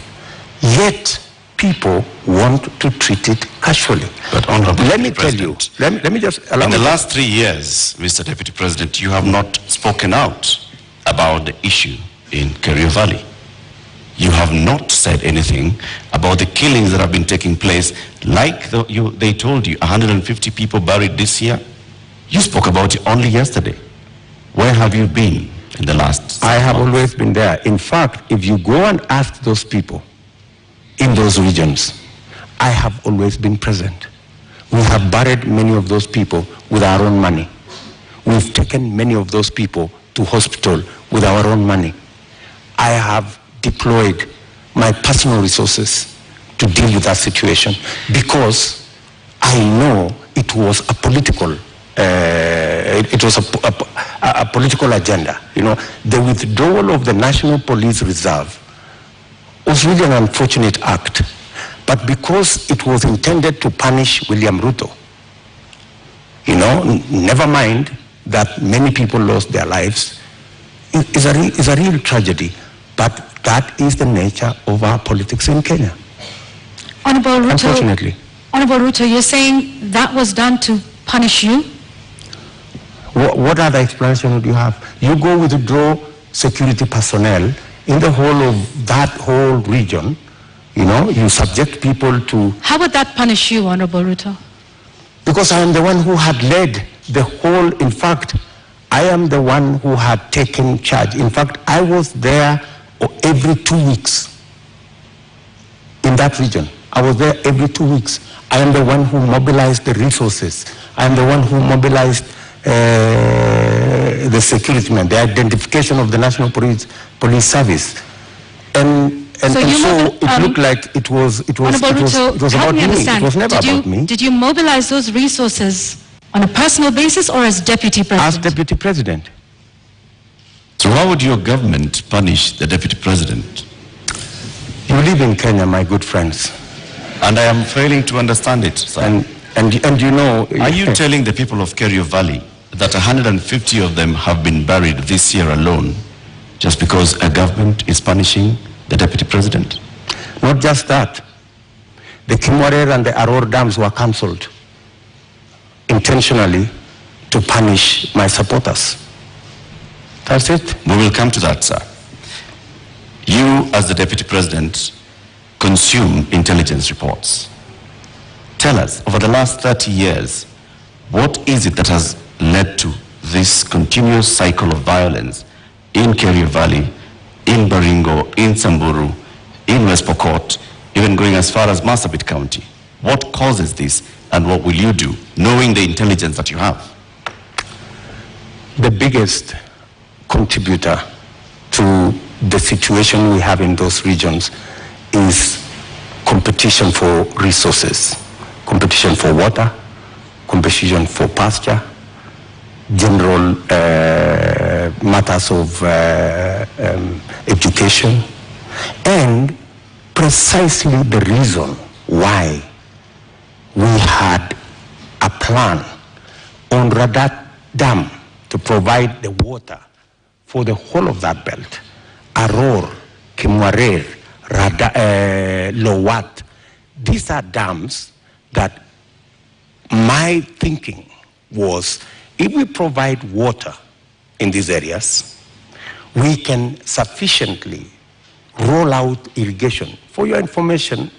yet people want to treat it casually. But Honorable let me tell you, let me just allow in me the last 3 years, Mr. Deputy President, you have not spoken out about the issue in Kerio Valley. You have not said anything about the killings that have been taking place, like they told you, 150 people buried this year. You spoke about it only yesterday. Where have you been in the last? I have always been there. In fact, if you go and ask those people in those regions, I have always been present. We have buried many of those people with our own money. We've taken many of those people to hospital with our own money. I have deployed my personal resources to deal with that situation because I know it was a political a political agenda. You know, the withdrawal of the National Police Reserve was really an unfortunate act, but because it was intended to punish William Ruto, you know, never mind that many people lost their lives, is a real tragedy, but that is the nature of our politics in Kenya. Honorable Ruto, unfortunately. Honorable Ruto, you're saying that was done to punish you? What other explanation do you have? You go withdraw security personnel in the whole of that whole region You know, you subject people to... How would that punish you, Honorable Ruto? Because I am the one who had led the whole, in fact, I am the one who had taken charge. In fact, I was there every 2 weeks in that region. I was there every 2 weeks. I am the one who mobilized the resources. I am the one who mobilized the security men, the identification of the National Police Service. And so it looked like it was about me. It was never about me. Did you mobilize those resources on a personal basis or as Deputy President? As Deputy President. So how would your government punish the Deputy President? You live in Kenya, my good friends. And I am failing to understand it, sir. And you know... Are you telling the people of Kerio Valley that 150 of them have been buried this year alone just because a government is punishing the Deputy President? Not just that. The Kimwarer and the Aror dams were cancelled intentionally to punish my supporters. That's it. We will come to that, sir. You, as the Deputy President, consume intelligence reports. Tell us, over the last 30 years, what is it that has led to this continuous cycle of violence in Kerio Valley, in Baringo, in Samburu, in West Pokot, even going as far as Marsabit County? What causes this, and what will you do, knowing the intelligence that you have? The biggest contributor to the situation we have in those regions is competition for resources, competition for water, competition for pasture, general matters of education, and precisely the reason why we had a plan on Radat Dam to provide the water for the whole of that belt. Aror, Kimwarer, Lowat. These are dams that my thinking was, if we provide water in these areas, we can sufficiently roll out irrigation. For your information,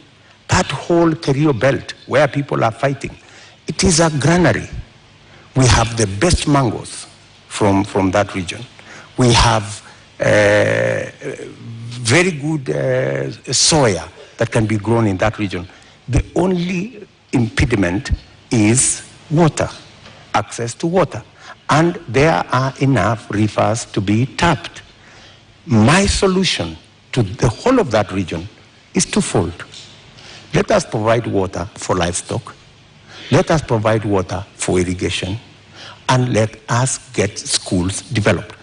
that whole Kerio belt where people are fighting, it is a granary. We have the best mangoes from that region. We have very good soya that can be grown in that region. The only impediment is water, access to water. And there are enough rivers to be tapped. My solution to the whole of that region is twofold. Let us provide water for livestock. Let us provide water for irrigation. And let us get schools developed,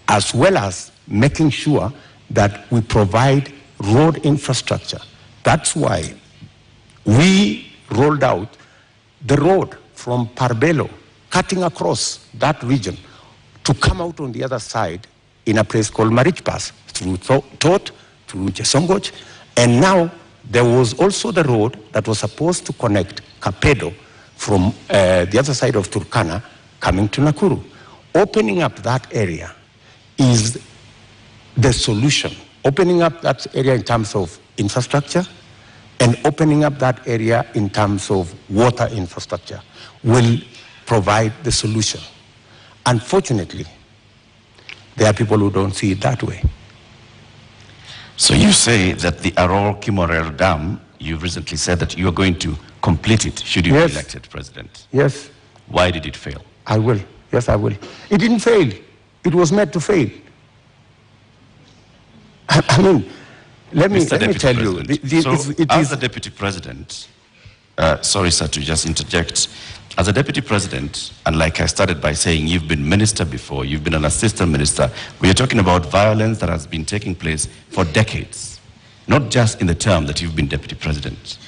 as well as making sure that we provide road infrastructure. That's why we rolled out the road from Parbelo, cutting across that region, to come out on the other side in a place called Marich Pass, through Tot, through Chesongoch, and now there was also the road that was supposed to connect Kapedo from the other side of Turkana coming to Nakuru. Opening up that area is the solution. Opening up that area in terms of infrastructure and opening up that area in terms of water infrastructure will provide the solution. Unfortunately, there are people who don't see it that way. So you say that the Aror Kimwarer Dam, you recently said that you are going to complete it should you be elected president. Yes. Why did it fail? I will. Yes, I will. It didn't fail. It was meant to fail. I mean, let me tell you. As the Deputy President, sorry, sir, to just interject. As a Deputy President, and like I started by saying, you've been minister before, you've been an assistant minister. We are talking about violence that has been taking place for decades, not just in the term that you've been Deputy President.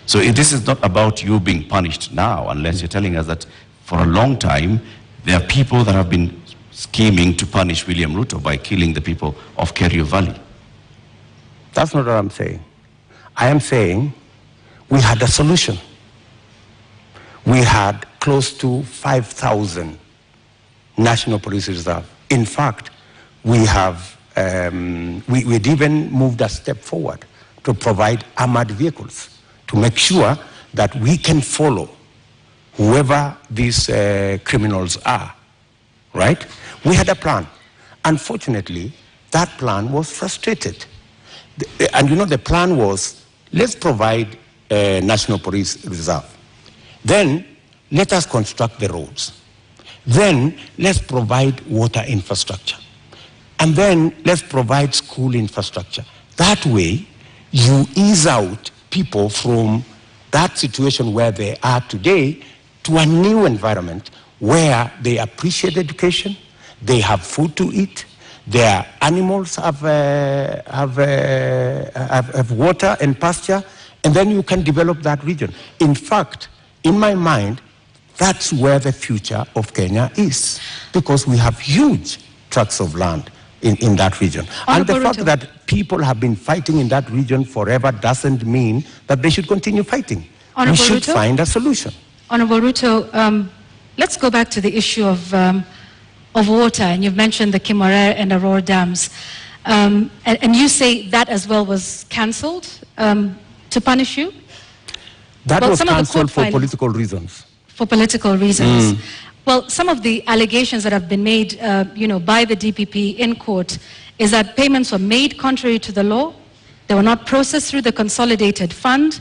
So this is not about you being punished now, unless you're telling us that for a long time, there are people that have been scheming to punish William Ruto by killing the people of Kerio Valley. That's not what I'm saying. I am saying we had a solution. We had close to 5,000 National Police Reserve. In fact, we have, we'd even moved a step forward to provide armored vehicles to make sure that we can follow whoever these criminals are, right? We had a plan. Unfortunately, that plan was frustrated. And you know, the plan was, let's provide a National Police Reserve. Then, let us construct the roads. Then, let's provide water infrastructure. And then, let's provide school infrastructure. That way, you ease out people from that situation where they are today to a new environment where they appreciate education, they have food to eat, their animals have water and pasture, and then you can develop that region. In fact, in my mind, that's where the future of Kenya is, because we have huge tracts of land in that region. And the fact that people have been fighting in that region forever doesn't mean that they should continue fighting. We should find a solution. Honorable Ruto, let's go back to the issue of water, and you've mentioned the Kimorer and Aror dams. And you say that as well was cancelled to punish you? That was cancelled for political reasons. For political reasons. Well, some of the allegations that have been made by the DPP in court is that payments were made contrary to the law, they were not processed through the consolidated fund,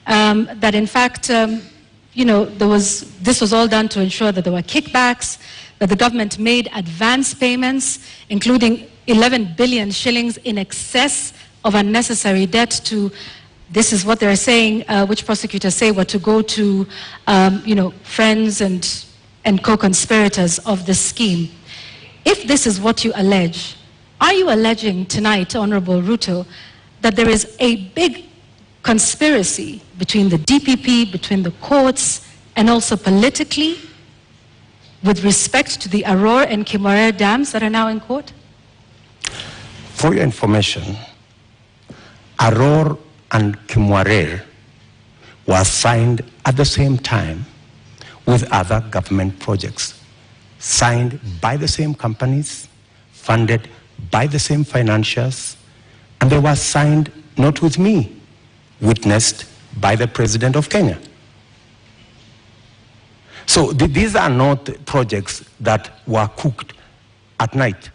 that in fact, this was all done to ensure that there were kickbacks, that the government made advance payments, including 11 billion shillings in excess of unnecessary debt to, this is what they're saying, which prosecutors say were to go to, friends and co-conspirators of the scheme. If this is what you allege, are you alleging tonight, Honorable Ruto, that there is a big conspiracy between the DPP, between the courts, and also politically with respect to the Aror and Kimorer dams that are now in court? For your information, Aror and Kimorer were signed at the same time with other government projects, signed by the same companies, funded by the same financiers, and they were signed not with me, witnessed by the President of Kenya. So these are not projects that were cooked at night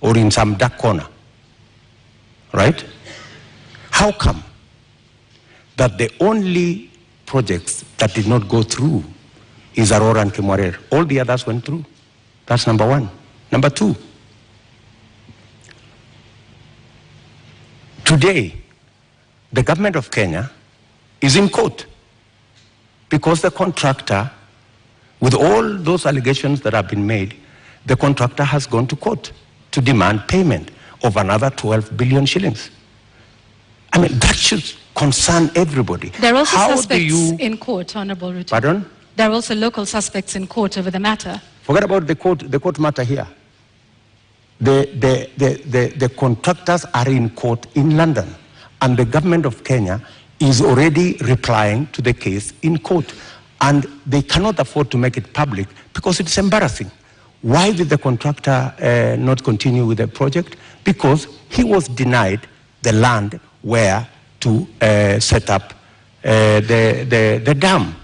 or in some dark corner, right? How come that the only projects that did not go through is Aror and Kimorer? All the others went through. That's number one. Number two, today, the government of Kenya is in court because the contractor, with all those allegations that have been made, the contractor has gone to court to demand payment of another 12 billion shillings. I mean, that should concern everybody. There are also suspects in court, Honorable Ruto. Pardon? There are also local suspects in court over the matter. Forget about the court matter here. The contractors are in court in London, and the government of Kenya is already replying to the case in court, and they cannot afford to make it public because it's embarrassing. Why did the contractor not continue with the project? Because he was denied the land where to set up the dam.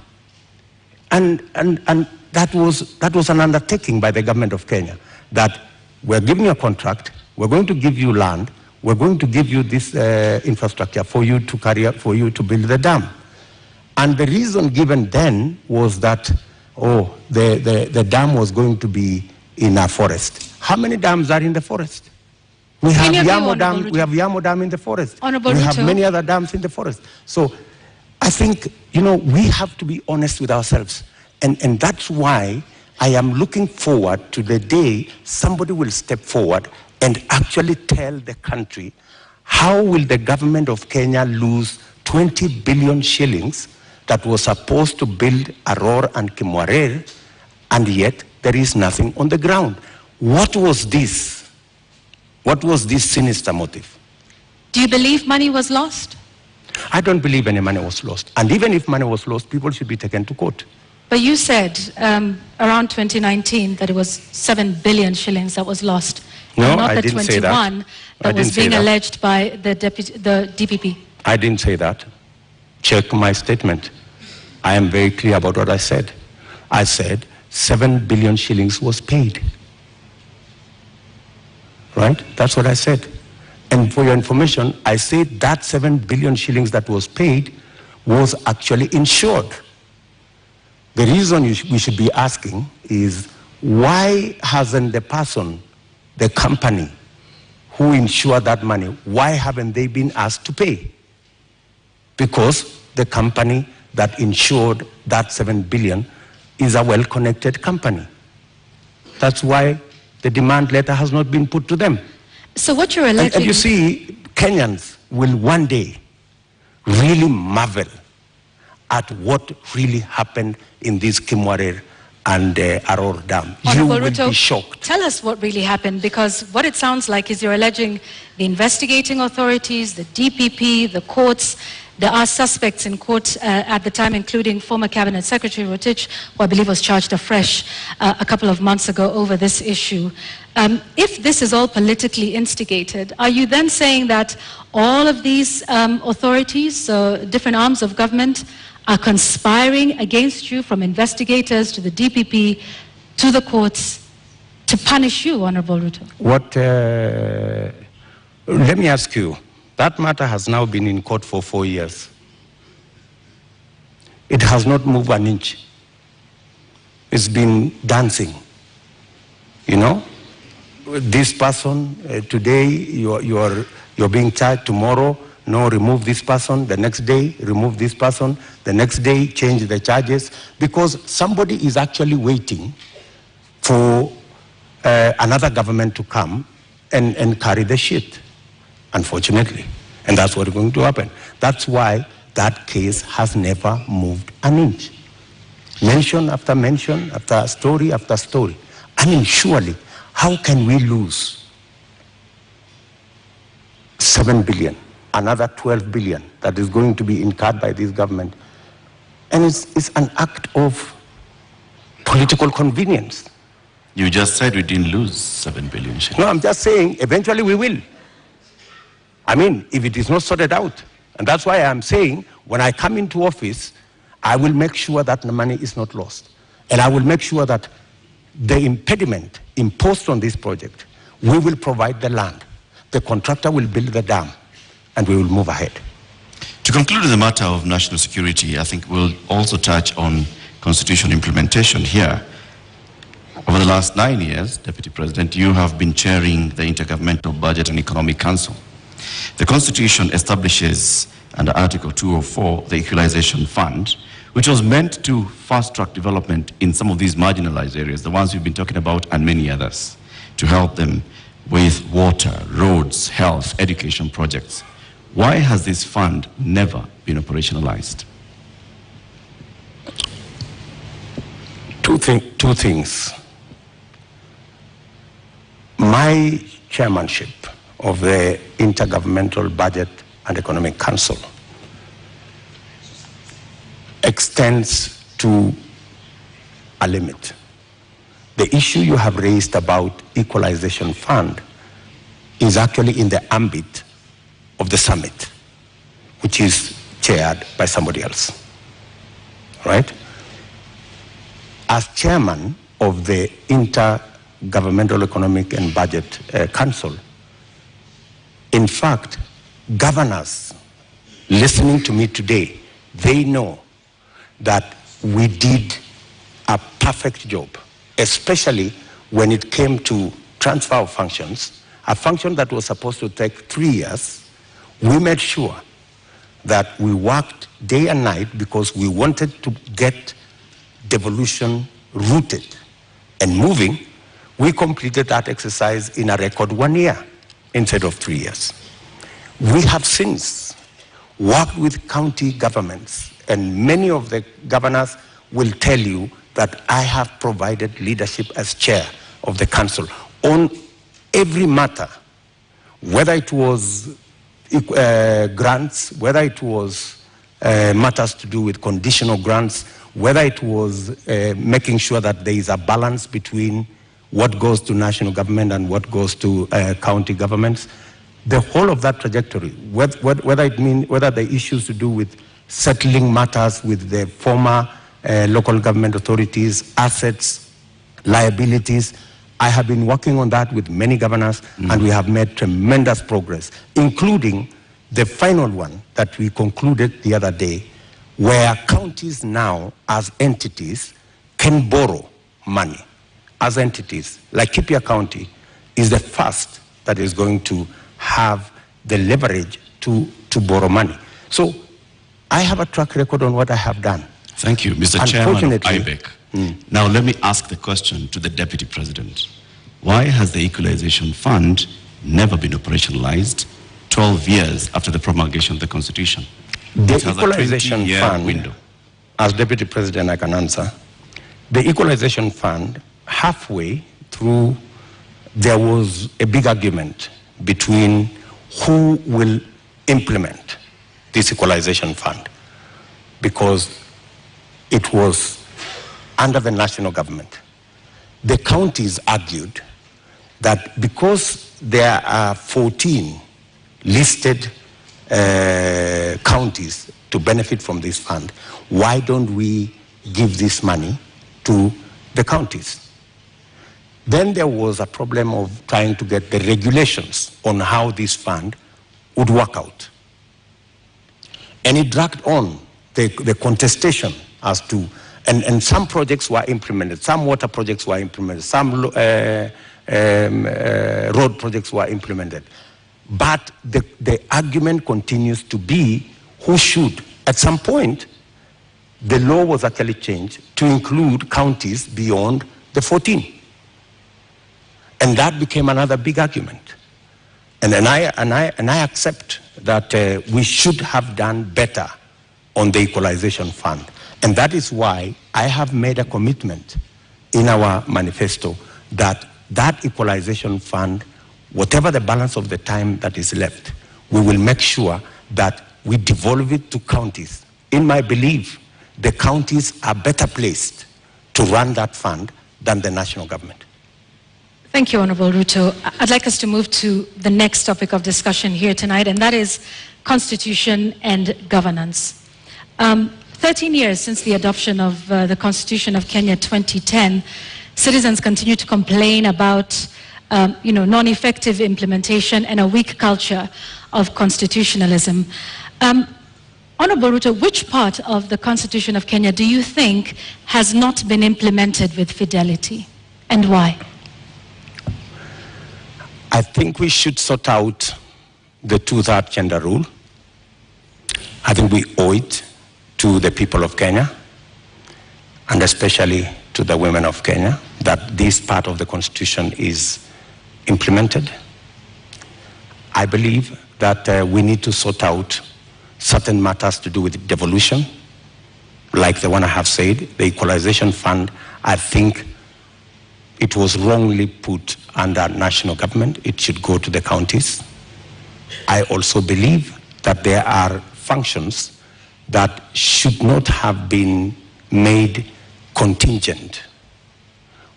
And that was an undertaking by the government of Kenya, that we're giving you a contract, we're going to give you land, we're going to give you this infrastructure for you to carry out, for you to build the dam. And the reason given then was that, the dam was going to be in a forest. How many dams are in the forest? We have Yamo Dam in the forest. We have many other dams in the forest. So I think, we have to be honest with ourselves. And that's why I am looking forward to the day somebody will step forward and actually tell the country, how will the government of Kenya lose 20 billion shillings that was supposed to build Aror and Kimorer, and yet there is nothing on the ground? What was this? What was this sinister motive? Do you believe money was lost? I don't believe any money was lost. And even if money was lost, people should be taken to court. But you said around 2019 that it was 7 billion shillings that was lost. No, not I the didn't 21 say that. that was being alleged by the DPP. I didn't say that. Check my statement. I am very clear about what I said. I said 7 billion shillings was paid. Right? That's what I said. And for your information, I said that 7 billion shillings that was paid was actually insured. The reason we should be asking is, why hasn't the person, the company who insured that money, why haven't they been asked to pay? Because the company that insured that 7 billion is a well-connected company. That's why the demand letter has not been put to them. So what you're alleging... And you see, Kenyans will one day really marvel at what really happened in this Kimwarer and Aror Dam. You will be shocked. Tell us what really happened, because what it sounds like is you're alleging the investigating authorities, the DPP, the courts. There are suspects in court at the time, including former Cabinet Secretary Rotich, who I believe was charged afresh a couple of months ago over this issue. If this is all politically instigated, are you then saying that all of these authorities, so different arms of government, are conspiring against you, from investigators to the DPP to the courts, to punish you, Honorable Ruto? Let me ask you, that matter has now been in court for 4 years. It has not moved an inch. It's been dancing. You know, this person, today you're being charged, tomorrow, no, remove this person, the next day, remove this person, the next day, change the charges, because somebody is actually waiting for another government to come and carry the shit, unfortunately. And that's what's going to happen. That's why that case has never moved an inch. Mention after mention, after story after story. I mean, surely, how can we lose 7 billion? Another 12 billion that is going to be incurred by this government. And it's an act of political convenience. You just said we didn't lose 7 billion. No, I'm just saying eventually we will. I mean, if it is not sorted out. And that's why I'm saying when I come into office, I will make sure that the money is not lost. And I will make sure that the impediment imposed on this project, we will provide the land. The contractor will build the dam. And we will move ahead. To conclude the matter of national security, I think we'll also touch on constitution implementation here. Over the last 9 years, Deputy President, you have been chairing the Intergovernmental Budget and Economic Council. The Constitution establishes, under Article 204, the Equalization Fund, which was meant to fast-track development in some of these marginalized areas, the ones we've been talking about, and many others, to help them with water, roads, health, education projects. Why has this fund never been operationalized? Two things. My chairmanship of the Intergovernmental Budget and Economic Council extends to a limit. The issue you have raised about Equalization Fund is actually in the ambit of the summit, which is chaired by somebody else, right? As chairman of the Intergovernmental Economic and Budget Council, in fact, governors listening to me today, they know that we did a perfect job, especially when it came to transfer of functions, a function that was supposed to take 3 years. We made sure that we worked day and night because we wanted to get devolution rooted and moving. We completed that exercise in a record 1 year instead of 3 years. We have since worked with county governments, and many of the governors will tell you that I have provided leadership as chair of the council on every matter, whether it was grants, whether it was matters to do with conditional grants, whether it was making sure that there is a balance between what goes to national government and what goes to county governments. the whole of that trajectory, whether the issues to do with settling matters with the former local government authorities, assets, liabilities, I have been working on that with many governors, and we have made tremendous progress, including the final one that we concluded the other day, where counties now, as entities, can borrow money. As entities, like Laikipia County is the first that is going to have the leverage to borrow money. So I have a track record on what I have done. Thank you, Mr. Chairman of IBEC. Now let me ask the question to the Deputy President. Why has the Equalization Fund never been operationalized 12 years after the promulgation of the Constitution? The Equalization Fund, window. As Deputy President I can answer, the Equalization Fund, halfway through, there was a big argument between who will implement this Equalization Fund, because it was under the national government. The counties argued that because there are 14 listed counties to benefit from this fund, why don't we give this money to the counties? Then there was a problem of trying to get the regulations on how this fund would work out. And it dragged on the contestation as to, and some projects were implemented, some water projects were implemented, some road projects were implemented. But the argument continues to be who should. At some point, the law was actually changed to include counties beyond the 14. And that became another big argument. And I accept that we should have done better on the Equalization Fund. And that is why I have made a commitment in our manifesto that that Equalization Fund, whatever the balance of the time that is left, we will make sure that we devolve it to counties. In my belief, the counties are better placed to run that fund than the national government. Thank you, Honorable Ruto. I'd like us to move to the next topic of discussion here tonight, and that is constitution and governance. 13 years since the adoption of the Constitution of Kenya 2010, citizens continue to complain about non-effective implementation and a weak culture of constitutionalism. Honorable Ruto, which part of the Constitution of Kenya do you think has not been implemented with fidelity, and why? I think we should sort out the two-third gender rule. I think we owe it to the people of Kenya, and especially to the women of Kenya, that this part of the Constitution is implemented. I believe that we need to sort out certain matters to do with devolution, like the one I have said, the Equalization Fund. I think it was wrongly put under national government. It should go to the counties. I also believe that there are functions that should not have been made contingent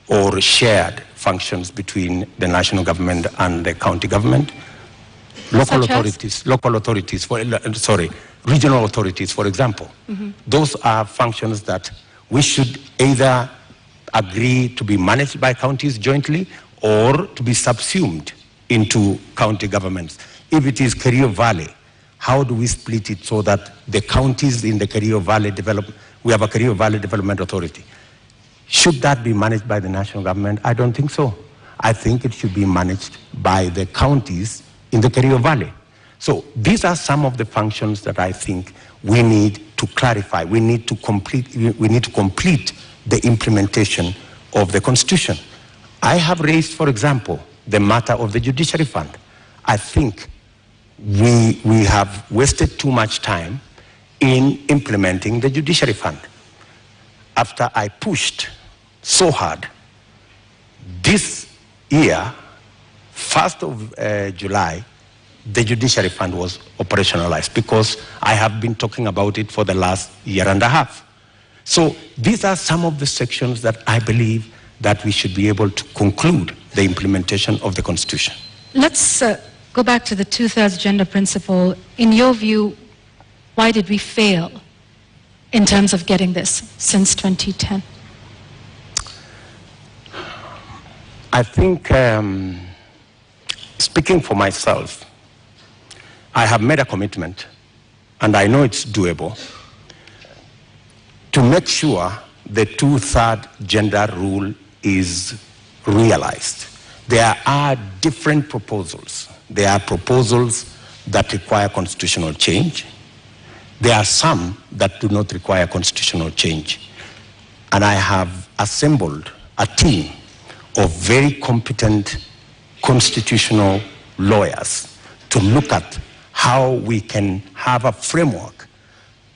or shared functions between the national government and the county government. Regional authorities, for example. Those are functions that we should either agree to be managed by counties jointly or to be subsumed into county governments. If it is Kerio Valley, how do we split it so that the counties in the Kerio Valley we have a Kerio Valley Development Authority. Should that be managed by the national government? I don't think so. I think it should be managed by the counties in the Kerio Valley. So these are some of the functions that I think we need to clarify. We need to complete the implementation of the Constitution. I have raised, for example, the matter of the Judiciary Fund. I think we have wasted too much time in implementing the Judiciary Fund. After I pushed so hard, this year, 1st of July, the Judiciary Fund was operationalized because I have been talking about it for the last year and a half. So these are some of the sections that I believe that we should be able to conclude the implementation of the Constitution. Let's go back to the two-thirds gender principle. In your view, why did we fail in terms of getting this since 2010? I think, speaking for myself, I have made a commitment, and I know it's doable, to make sure the two-thirds gender rule is realized. There are different proposals. There are proposals that require constitutional change. There are some that do not require constitutional change. And I have assembled a team of very competent constitutional lawyers to look at how we can have a framework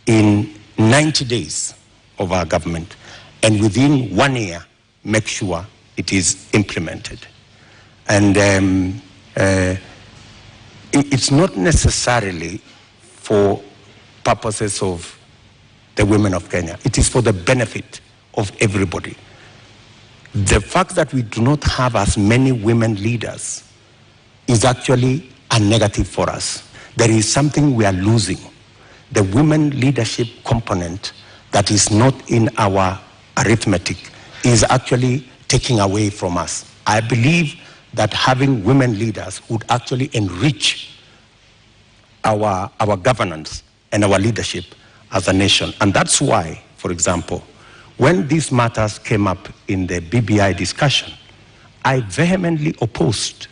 in 90 days of our government, and within 1 year, make sure it is implemented. And it's not necessarily for purposes of the women of Kenya. It is for the benefit of everybody. The fact that we do not have as many women leaders is actually a negative for us. There is something we are losing. The women leadership component that is not in our arithmetic is actually taking away from us. I believe that having women leaders would actually enrich our governance and our leadership as a nation. And that's why, for example, when these matters came up in the BBI discussion, I vehemently opposed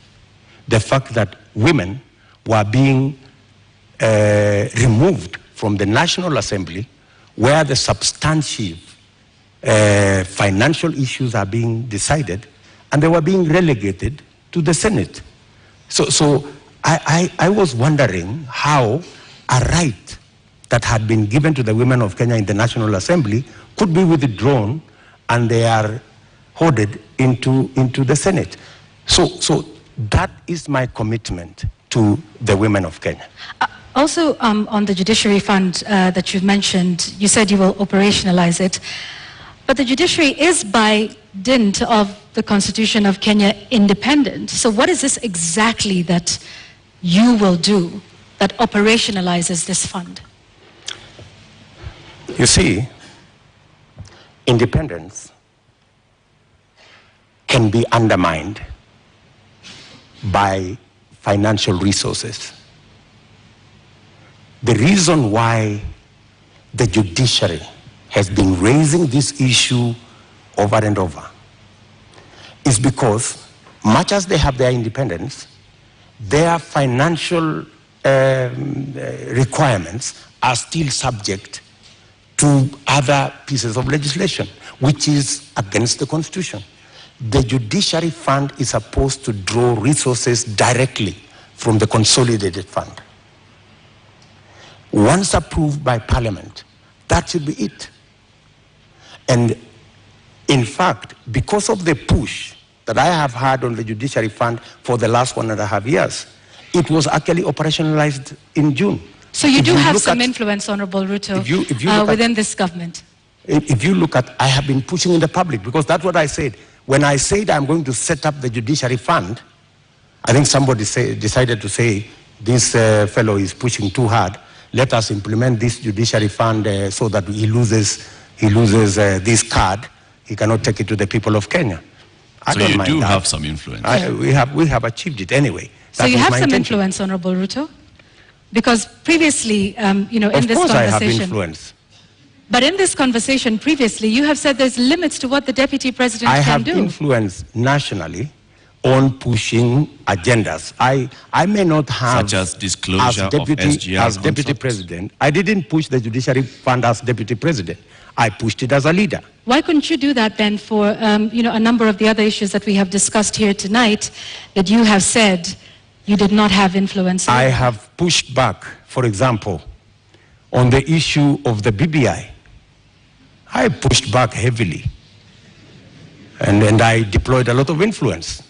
the fact that women were being removed from the National Assembly, where the substantive financial issues are being decided, and they were being relegated to the Senate. So I was wondering how a right that had been given to the women of Kenya in the National Assembly could be withdrawn, and they are hoarded into the Senate. So that is my commitment to the women of Kenya. Also, on the judiciary fund that you've mentioned, you said you will operationalize it. But the judiciary is, by dint of the Constitution of Kenya, independent. So what is this exactly that you will do that operationalizes this fund? You see, independence can be undermined by financial resources. The reason why the judiciary has been raising this issue over and over is because, much as they have their independence, their financial requirements are still subject to other pieces of legislation, which is against the Constitution. The judiciary fund is supposed to draw resources directly from the consolidated fund. Once approved by Parliament, that should be it. And in fact, because of the push that I have had on the judiciary fund for the last 1.5 years, it was actually operationalized in June. So you do have some influence, Honorable Ruto, within this government? If you look at, I have been pushing in the public, because that's what I said. When I said I'm going to set up the judiciary fund, I think somebody decided to say, this fellow is pushing too hard. Let us implement this judiciary fund so that he loses this card. He cannot take it to the people of Kenya. So you do have some influence. We have achieved it anyway. So you have some influence, Honorable Ruto? Because previously, in this conversation... Of course I have influence. But in this conversation previously, you have said there's limits to what the Deputy President can do. I have influence nationally on pushing agendas. I may not have... Such as disclosure of SGR as Deputy President. I didn't push the Judiciary Fund as Deputy President. I pushed it as a leader. Why couldn't you do that then for a number of the other issues that we have discussed here tonight that you have said you did not have influence on? I have pushed back, for example, on the issue of the BBI. I pushed back heavily. And I deployed a lot of influence.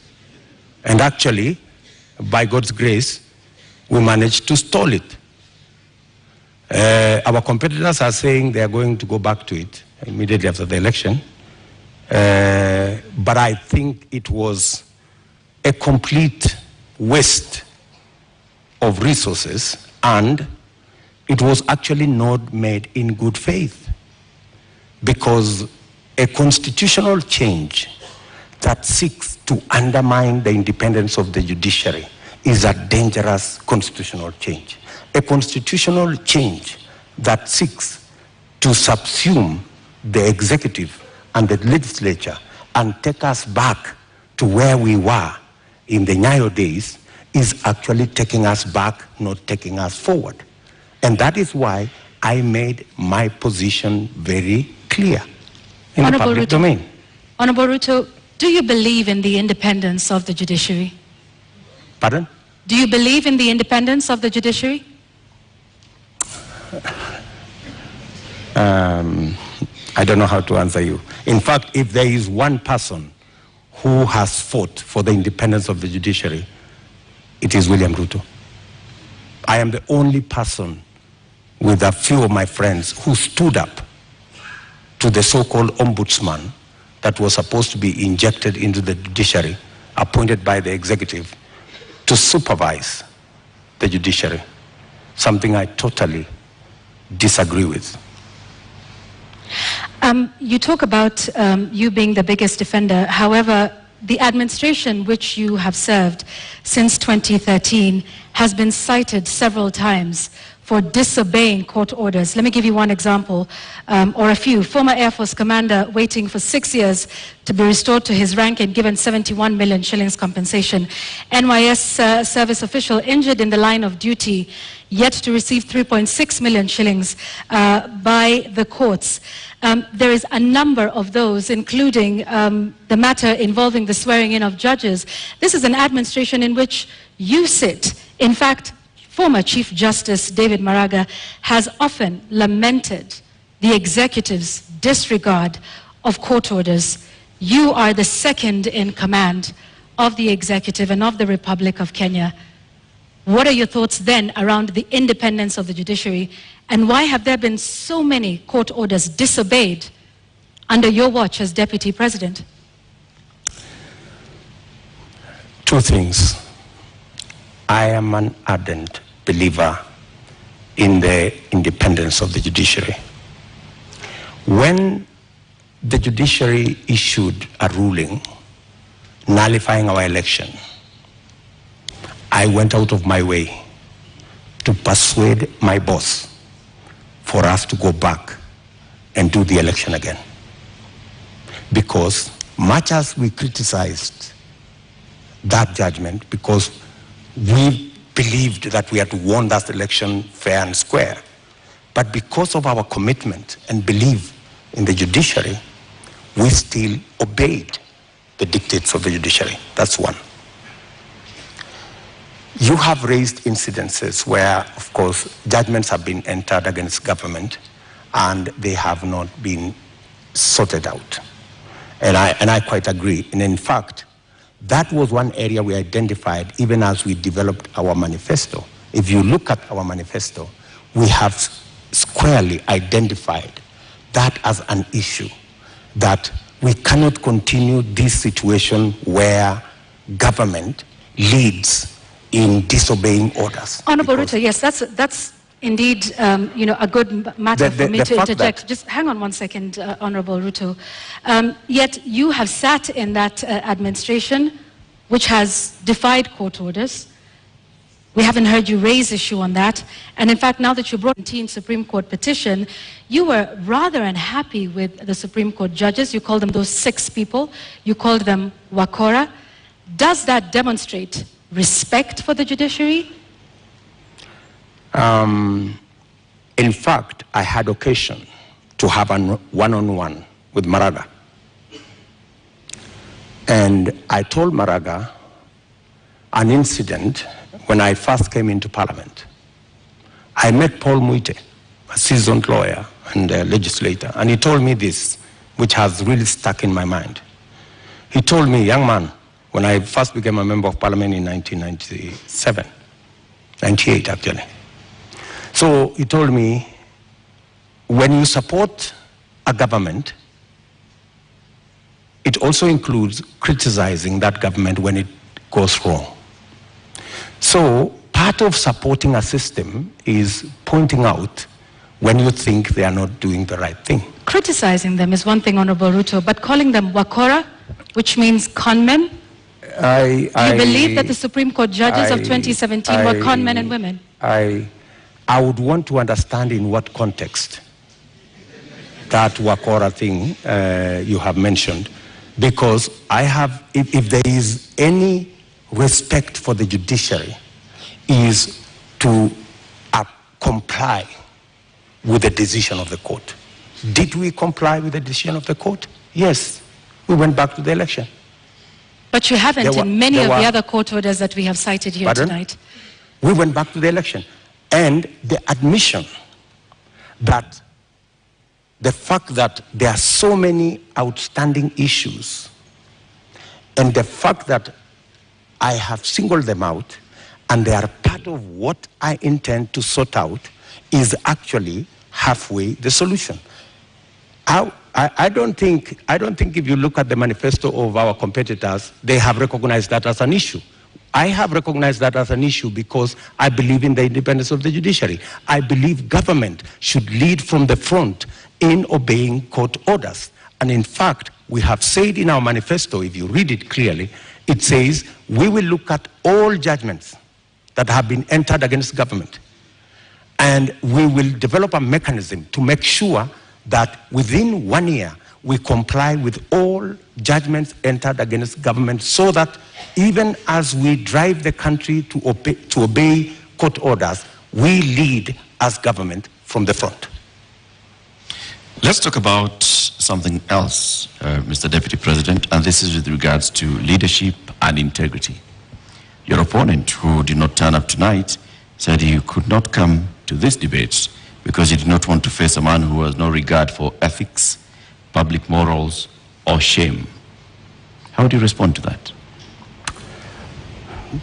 And actually, by God's grace, we managed to stall it. Our competitors are saying they are going to go back to it immediately after the election. But I think it was a complete waste of resources, and it was actually not made in good faith, because a constitutional change that seeks to undermine the independence of the judiciary is a dangerous constitutional change. A constitutional change that seeks to subsume the executive and the legislature and take us back to where we were in the Nyayo days is actually taking us back, not taking us forward. And that is why I made my position very clear in the public domain. Honorable Ruto, do you believe in the independence of the judiciary? Pardon? Do you believe in the independence of the judiciary? I don't know how to answer you. In fact, if there is one person who has fought for the independence of the judiciary, it is William Ruto. I am the only person with a few of my friends who stood up to the so-called ombudsman that was supposed to be injected into the judiciary, appointed by the executive to supervise the judiciary, something I totally disagree with. You talk about you being the biggest defender. However, the administration which you have served since 2013 has been cited several times for disobeying court orders. Let me give you one example, or a few. Former Air Force commander waiting for 6 years to be restored to his rank and given 71 million shillings compensation. NYS service official injured in the line of duty, yet to receive 3.6 million shillings by the courts. There is a number of those, including the matter involving the swearing in of judges. This is an administration in which you sit. In fact, former Chief Justice David Maraga has often lamented the executive's disregard of court orders. You are the second in command of the executive and of the Republic of Kenya. What are your thoughts then around the independence of the judiciary, and why have there been so many court orders disobeyed under your watch as Deputy President? Two things. I am an ardent believer in the independence of the judiciary. When the judiciary issued a ruling nullifying our election, I went out of my way to persuade my boss for us to go back and do the election again. Because much as we criticized that judgment, because we believed that we had won that election fair and square, but because of our commitment and belief in the judiciary, we still obeyed the dictates of the judiciary. That's one. You have raised incidences where, of course, judgments have been entered against government and they have not been sorted out. And I quite agree. And in fact, that was one area we identified even as we developed our manifesto. If you look at our manifesto, we have squarely identified that as an issue, that we cannot continue this situation where government leads in disobeying orders. Honorable Ruto, yes, that's indeed a good matter for me to interject. Just hang on one second, Honorable Ruto. Yet you have sat in that administration which has defied court orders. We haven't heard you raise issue on that. And in fact, now that you brought in Supreme Court petition, you were rather unhappy with the Supreme Court judges. You called them those 6 people. You called them Wakora. Does that demonstrate respect for the judiciary? In fact, I had occasion to have a one-on-one with Maraga. And I told Maraga an incident when I first came into Parliament. I met Paul Muite, a seasoned lawyer and a legislator, and he told me this, which has really stuck in my mind. He told me, young man, when I first became a member of Parliament in 1997, 98 actually. So he told me, when you support a government, it also includes criticizing that government when it goes wrong. So part of supporting a system is pointing out when you think they are not doing the right thing. Criticizing them is one thing, Honorable Ruto, but calling them wakora, which means conmen, you believe that the Supreme Court judges of 2017 were conmen and women? I would want to understand in what context that wakora thing you have mentioned, because I have, if there is any respect for the judiciary, is to comply with the decision of the court. Did we comply with the decision of the court? Yes. We went back to the election. But you haven't in many of the other court orders that we have cited here tonight. We went back to the election. And the admission that the fact that there are so many outstanding issues and the fact that I have singled them out and they are part of what I intend to sort out is actually halfway the solution. I don't think if you look at the manifesto of our competitors, they have recognized that as an issue. I have recognized that as an issue because I believe in the independence of the judiciary. I believe government should lead from the front in obeying court orders. And in fact, we have said in our manifesto, if you read it clearly, it says we will look at all judgments that have been entered against government. And we will develop a mechanism to make sure that within 1 year, we comply with all judgments entered against government so that even as we drive the country to obey court orders, we lead as government from the front. Let's talk about something else, Mr. Deputy President, and this is with regards to leadership and integrity. Your opponent, who did not turn up tonight, said he could not come to this debate because he did not want to face a man who has no regard for ethics, public morals, or shame. How do you respond to that?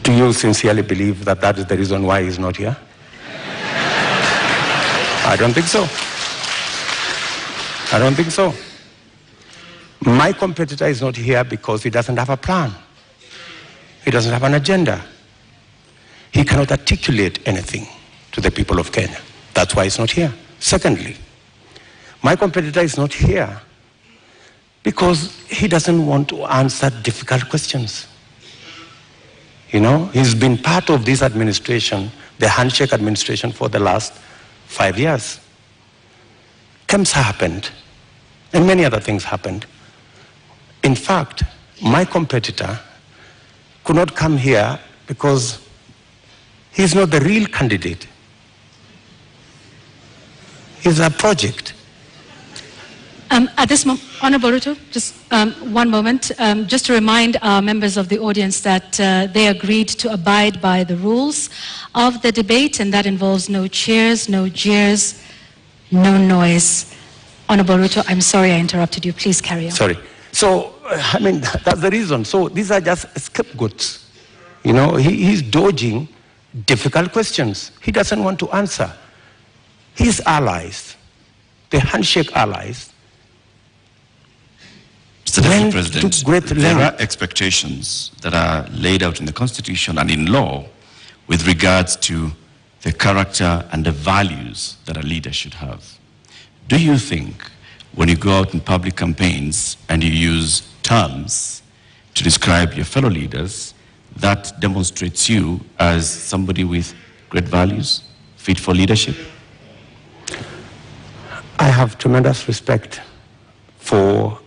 Do you sincerely believe that that is the reason why he's not here? I don't think so. I don't think so. My competitor is not here because he doesn't have a plan. He doesn't have an agenda. He cannot articulate anything to the people of Kenya. That's why he's not here. Secondly, my competitor is not here because he doesn't want to answer difficult questions. You know, he's been part of this administration, the handshake administration, for the last 5 years. KEMSA happened, and many other things happened. In fact, my competitor could not come here because he's not the real candidate. He's a project. At this moment, Honorable Ruto, just one moment, just to remind our members of the audience that they agreed to abide by the rules of the debate, and that involves no cheers, no jeers, no noise. Honorable Ruto, I'm sorry I interrupted you. Please carry on. Sorry. So, I mean, that's the reason. So these are just scapegoats. You know, he's dodging difficult questions. He doesn't want to answer. His allies, the handshake allies, Mr. Deputy President, there are expectations that are laid out in the Constitution and in law with regards to the character and the values that a leader should have. Do you think when you go out in public campaigns and you use terms to describe your fellow leaders, that demonstrates you as somebody with great values, fit for leadership? I have tremendous respect for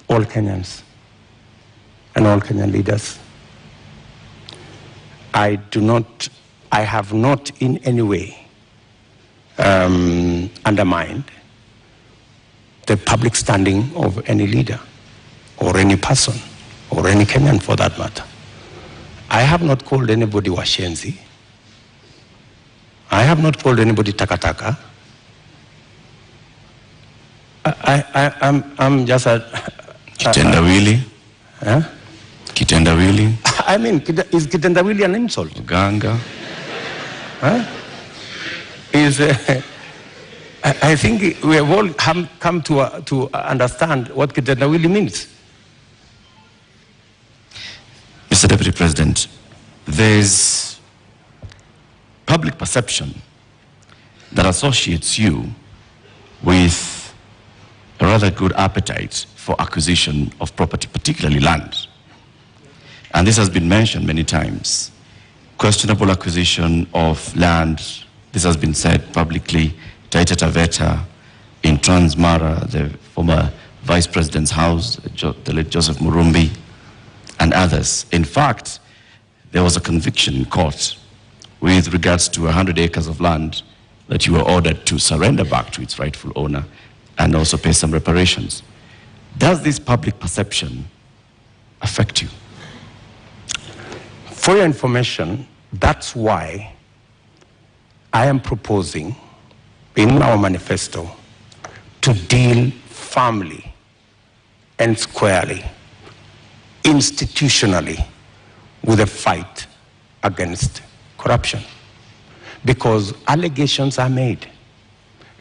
all Kenyans and all Kenyan leaders. I have not in any way undermined the public standing of any leader or any person or any Kenyan for that matter. I have not called anybody washenzi. I have not called anybody takataka. I'm just a... Kitendawili? Huh? Kitendawili? I mean, is kitendawili an insult? Ganga? Huh? I think we have all come to understand what kitendawili means. Mr. Deputy President, there's public perception that associates you with a rather good appetite for acquisition of property, particularly land. And this has been mentioned many times. Questionable acquisition of land, this has been said publicly, Taita Taveta, in Transmara, the former Vice President's house, the late Joseph Murumbi, and others. In fact, there was a conviction in court with regards to 100 acres of land that you were ordered to surrender back to its rightful owner and also pay some reparations. Does this public perception affect you? For your information, that's why I am proposing in our manifesto to deal firmly and squarely, institutionally, with a fight against corruption. Because allegations are made,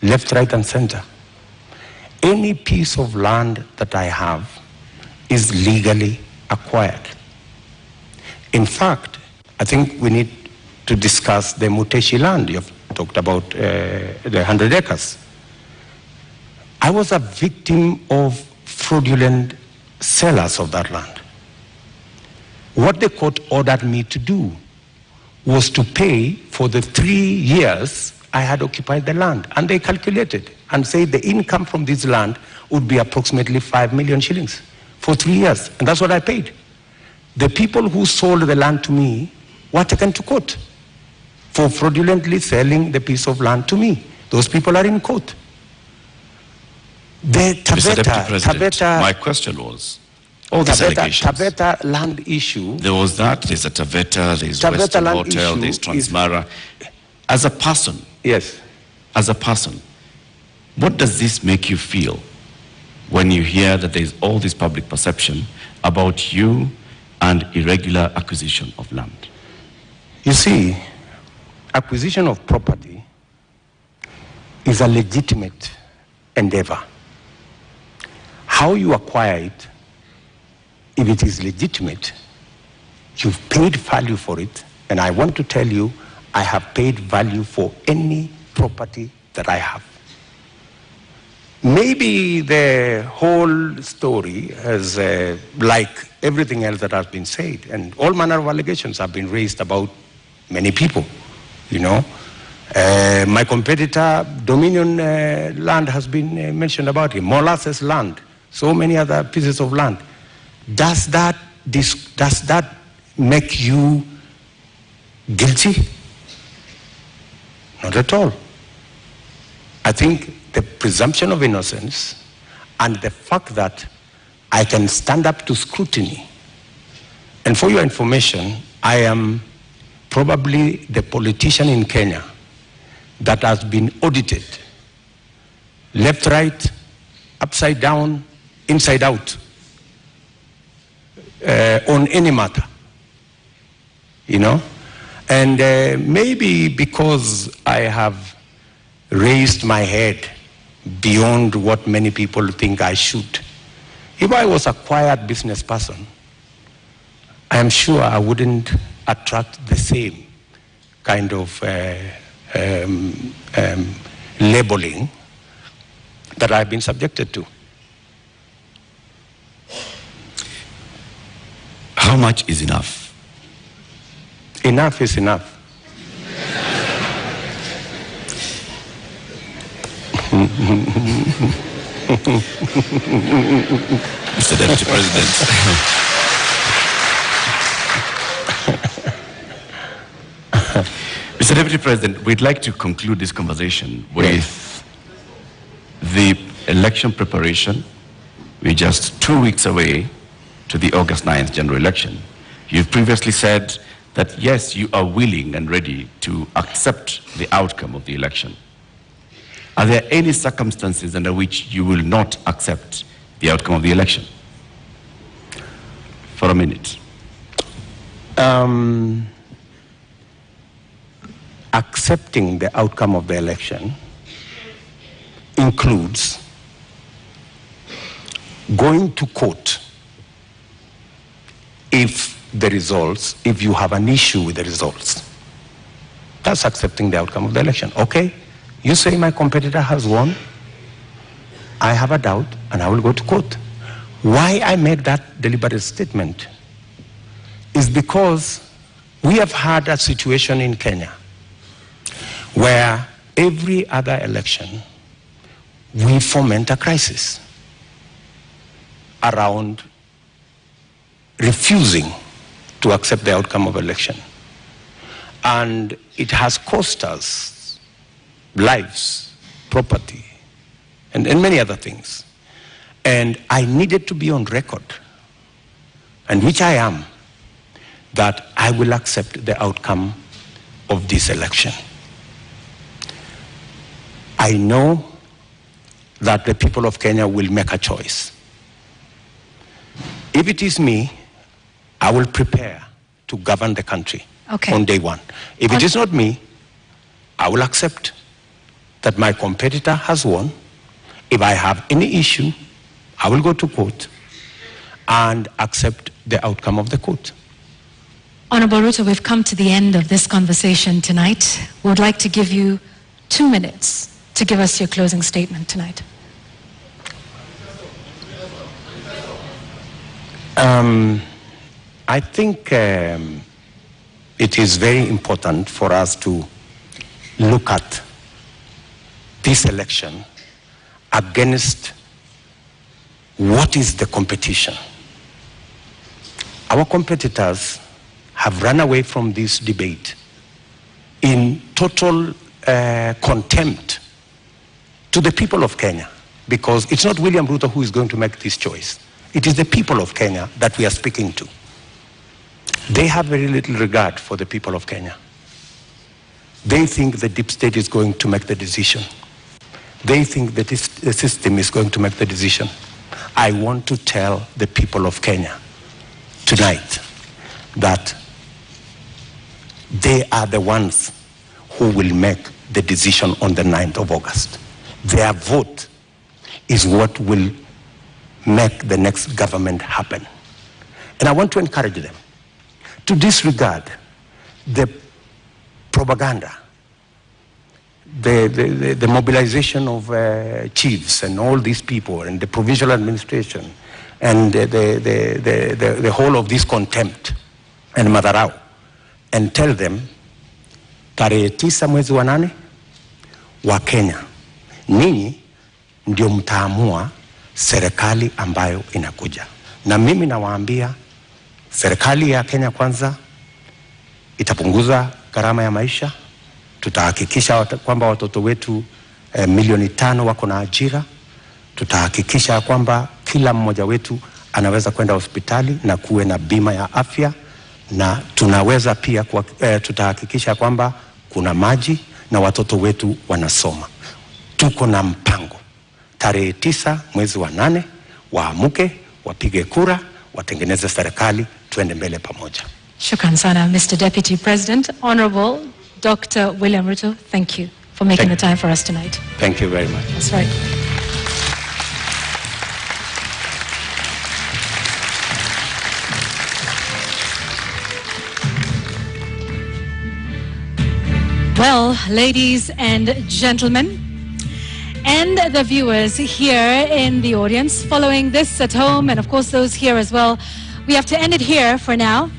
left, right, and center. Any piece of land that I have is legally acquired. In fact, I think we need to discuss the Muteshi land. You've talked about the 100 acres. I was a victim of fraudulent sellers of that land. What the court ordered me to do was to pay for the 3 years I had occupied the land. And they calculated and said the income from this land would be approximately 5 million shillings for 3 years. And that's what I paid. The people who sold the land to me were taken to court for fraudulently selling the piece of land to me. Those people are in court. The Taveta, my question was, all these allegations. Taveta land issue. There was that, there's a Taveta, there's Western Hotel, there's Transmara. As a person, yes. As a person, what does this make you feel when you hear that there's all this public perception about you and irregular acquisition of land? You see, acquisition of property is a legitimate endeavor. How you acquire it, if it is legitimate, you've paid value for it, and I want to tell you, I have paid value for any property that I have. Maybe the whole story has, like everything else that has been said, and all manner of allegations have been raised about many people, you know. My competitor, Dominion land has been mentioned about him, Molasses land, so many other pieces of land. Does that make you guilty? Not at all. I think the presumption of innocence and the fact that I can stand up to scrutiny. And for your information, I am probably the politician in Kenya that has been audited, left, right, upside down, inside out, on any matter, you know? And maybe because I have raised my head beyond what many people think I should. If I was a quiet business person, I am sure I wouldn't attract the same kind of labeling that I've been subjected to. How much is enough? Enough is enough. Mr. Deputy President. Mr. Deputy President, we'd like to conclude this conversation with the election preparation. We're just 2 weeks away to the August 9th general election. You've previously said that yes, you are willing and ready to accept the outcome of the election. Are there any circumstances under which you will not accept the outcome of the election? For a minute. Accepting the outcome of the election includes going to court if you have an issue with the results. That's accepting the outcome of the election. Okay, you say my competitor has won. I have a doubt, and I will go to court. Why I make that deliberate statement is because we have had a situation in Kenya where every other election we foment a crisis around refusing to accept the outcome of election. And it has cost us lives, property, and many other things. And I needed to be on record, and which I am, that I will accept the outcome of this election. I know that the people of Kenya will make a choice. If it is me, I will prepare to govern the country on day one. If it is not me, I will accept that my competitor has won. If I have any issue, I will go to court and accept the outcome of the court. Honorable Ruto, we've come to the end of this conversation tonight. We would like to give you 2 minutes to give us your closing statement tonight. I think it is very important for us to look at this election against what is the competition. Our competitors have run away from this debate in total contempt to the people of Kenya, because it's not William Ruto who is going to make this choice. It is the people of Kenya that we are speaking to. They have very little regard for the people of Kenya. They think the deep state is going to make the decision. They think that the system is going to make the decision. I want to tell the people of Kenya tonight that they are the ones who will make the decision on the 9th of August. Their vote is what will make the next government happen. And I want to encourage them to disregard the propaganda, the mobilization of chiefs and all these people and the provincial administration and the whole of this contempt and madharau, and tell them, tarehe 9 mwezi wa 8 wa Kenya, ninyi ndio mtaamua serikali ambayo inakuja. Na mimi nawaambia, serikali ya Kenya Kwanza itapunguza gharama ya maisha. Tutahakikisha kwamba watoto wetu milioni 5 wako na ajira. Tutahakikisha kwamba kila mmoja wetu anaweza kwenda hospitali na kuwe na bima ya afya, na tunaweza pia tutahakikisha kwamba kuna maji na watoto wetu wanasoma. Tuko na mpango. Tarehe 9 mwezi wa 8 waamuke, wapige kura, watengeneze serikali, tuende mbele pamoja. Shukran sana, Mr. Deputy President. Honorable Dr. William Ruto, thank you for making the time for us tonight. Thank you very much. That's right. Well, ladies and gentlemen, and the viewers here in the audience, following this at home, and of course those here as well, we have to end it here for now.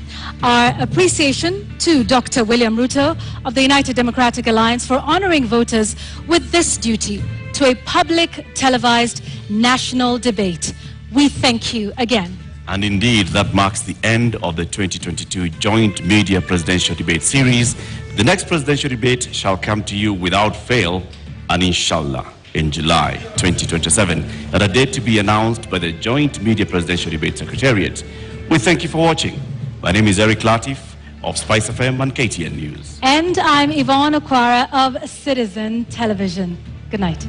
Our appreciation to Dr. William Ruto of the United Democratic Alliance for honoring voters with this duty to a public televised national debate. We thank you again. And indeed, that marks the end of the 2022 Joint Media Presidential Debate Series. The next presidential debate shall come to you without fail, and inshallah, in July 2027, at a date to be announced by the Joint Media Presidential Debate Secretariat. We thank you for watching. My name is Eric Latif of Spice FM and KTN News. And I'm Yvonne Okwara of Citizen Television. Good night.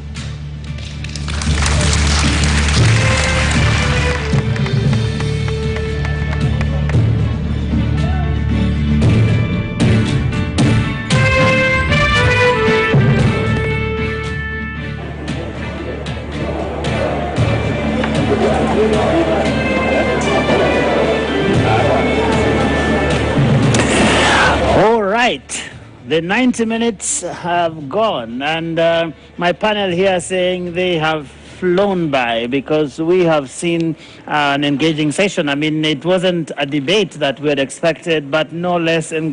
All right, The 90 minutes have gone, and my panel here saying they have flown by because we have seen an engaging session. I mean, it wasn't a debate that we had expected, but no less engaging.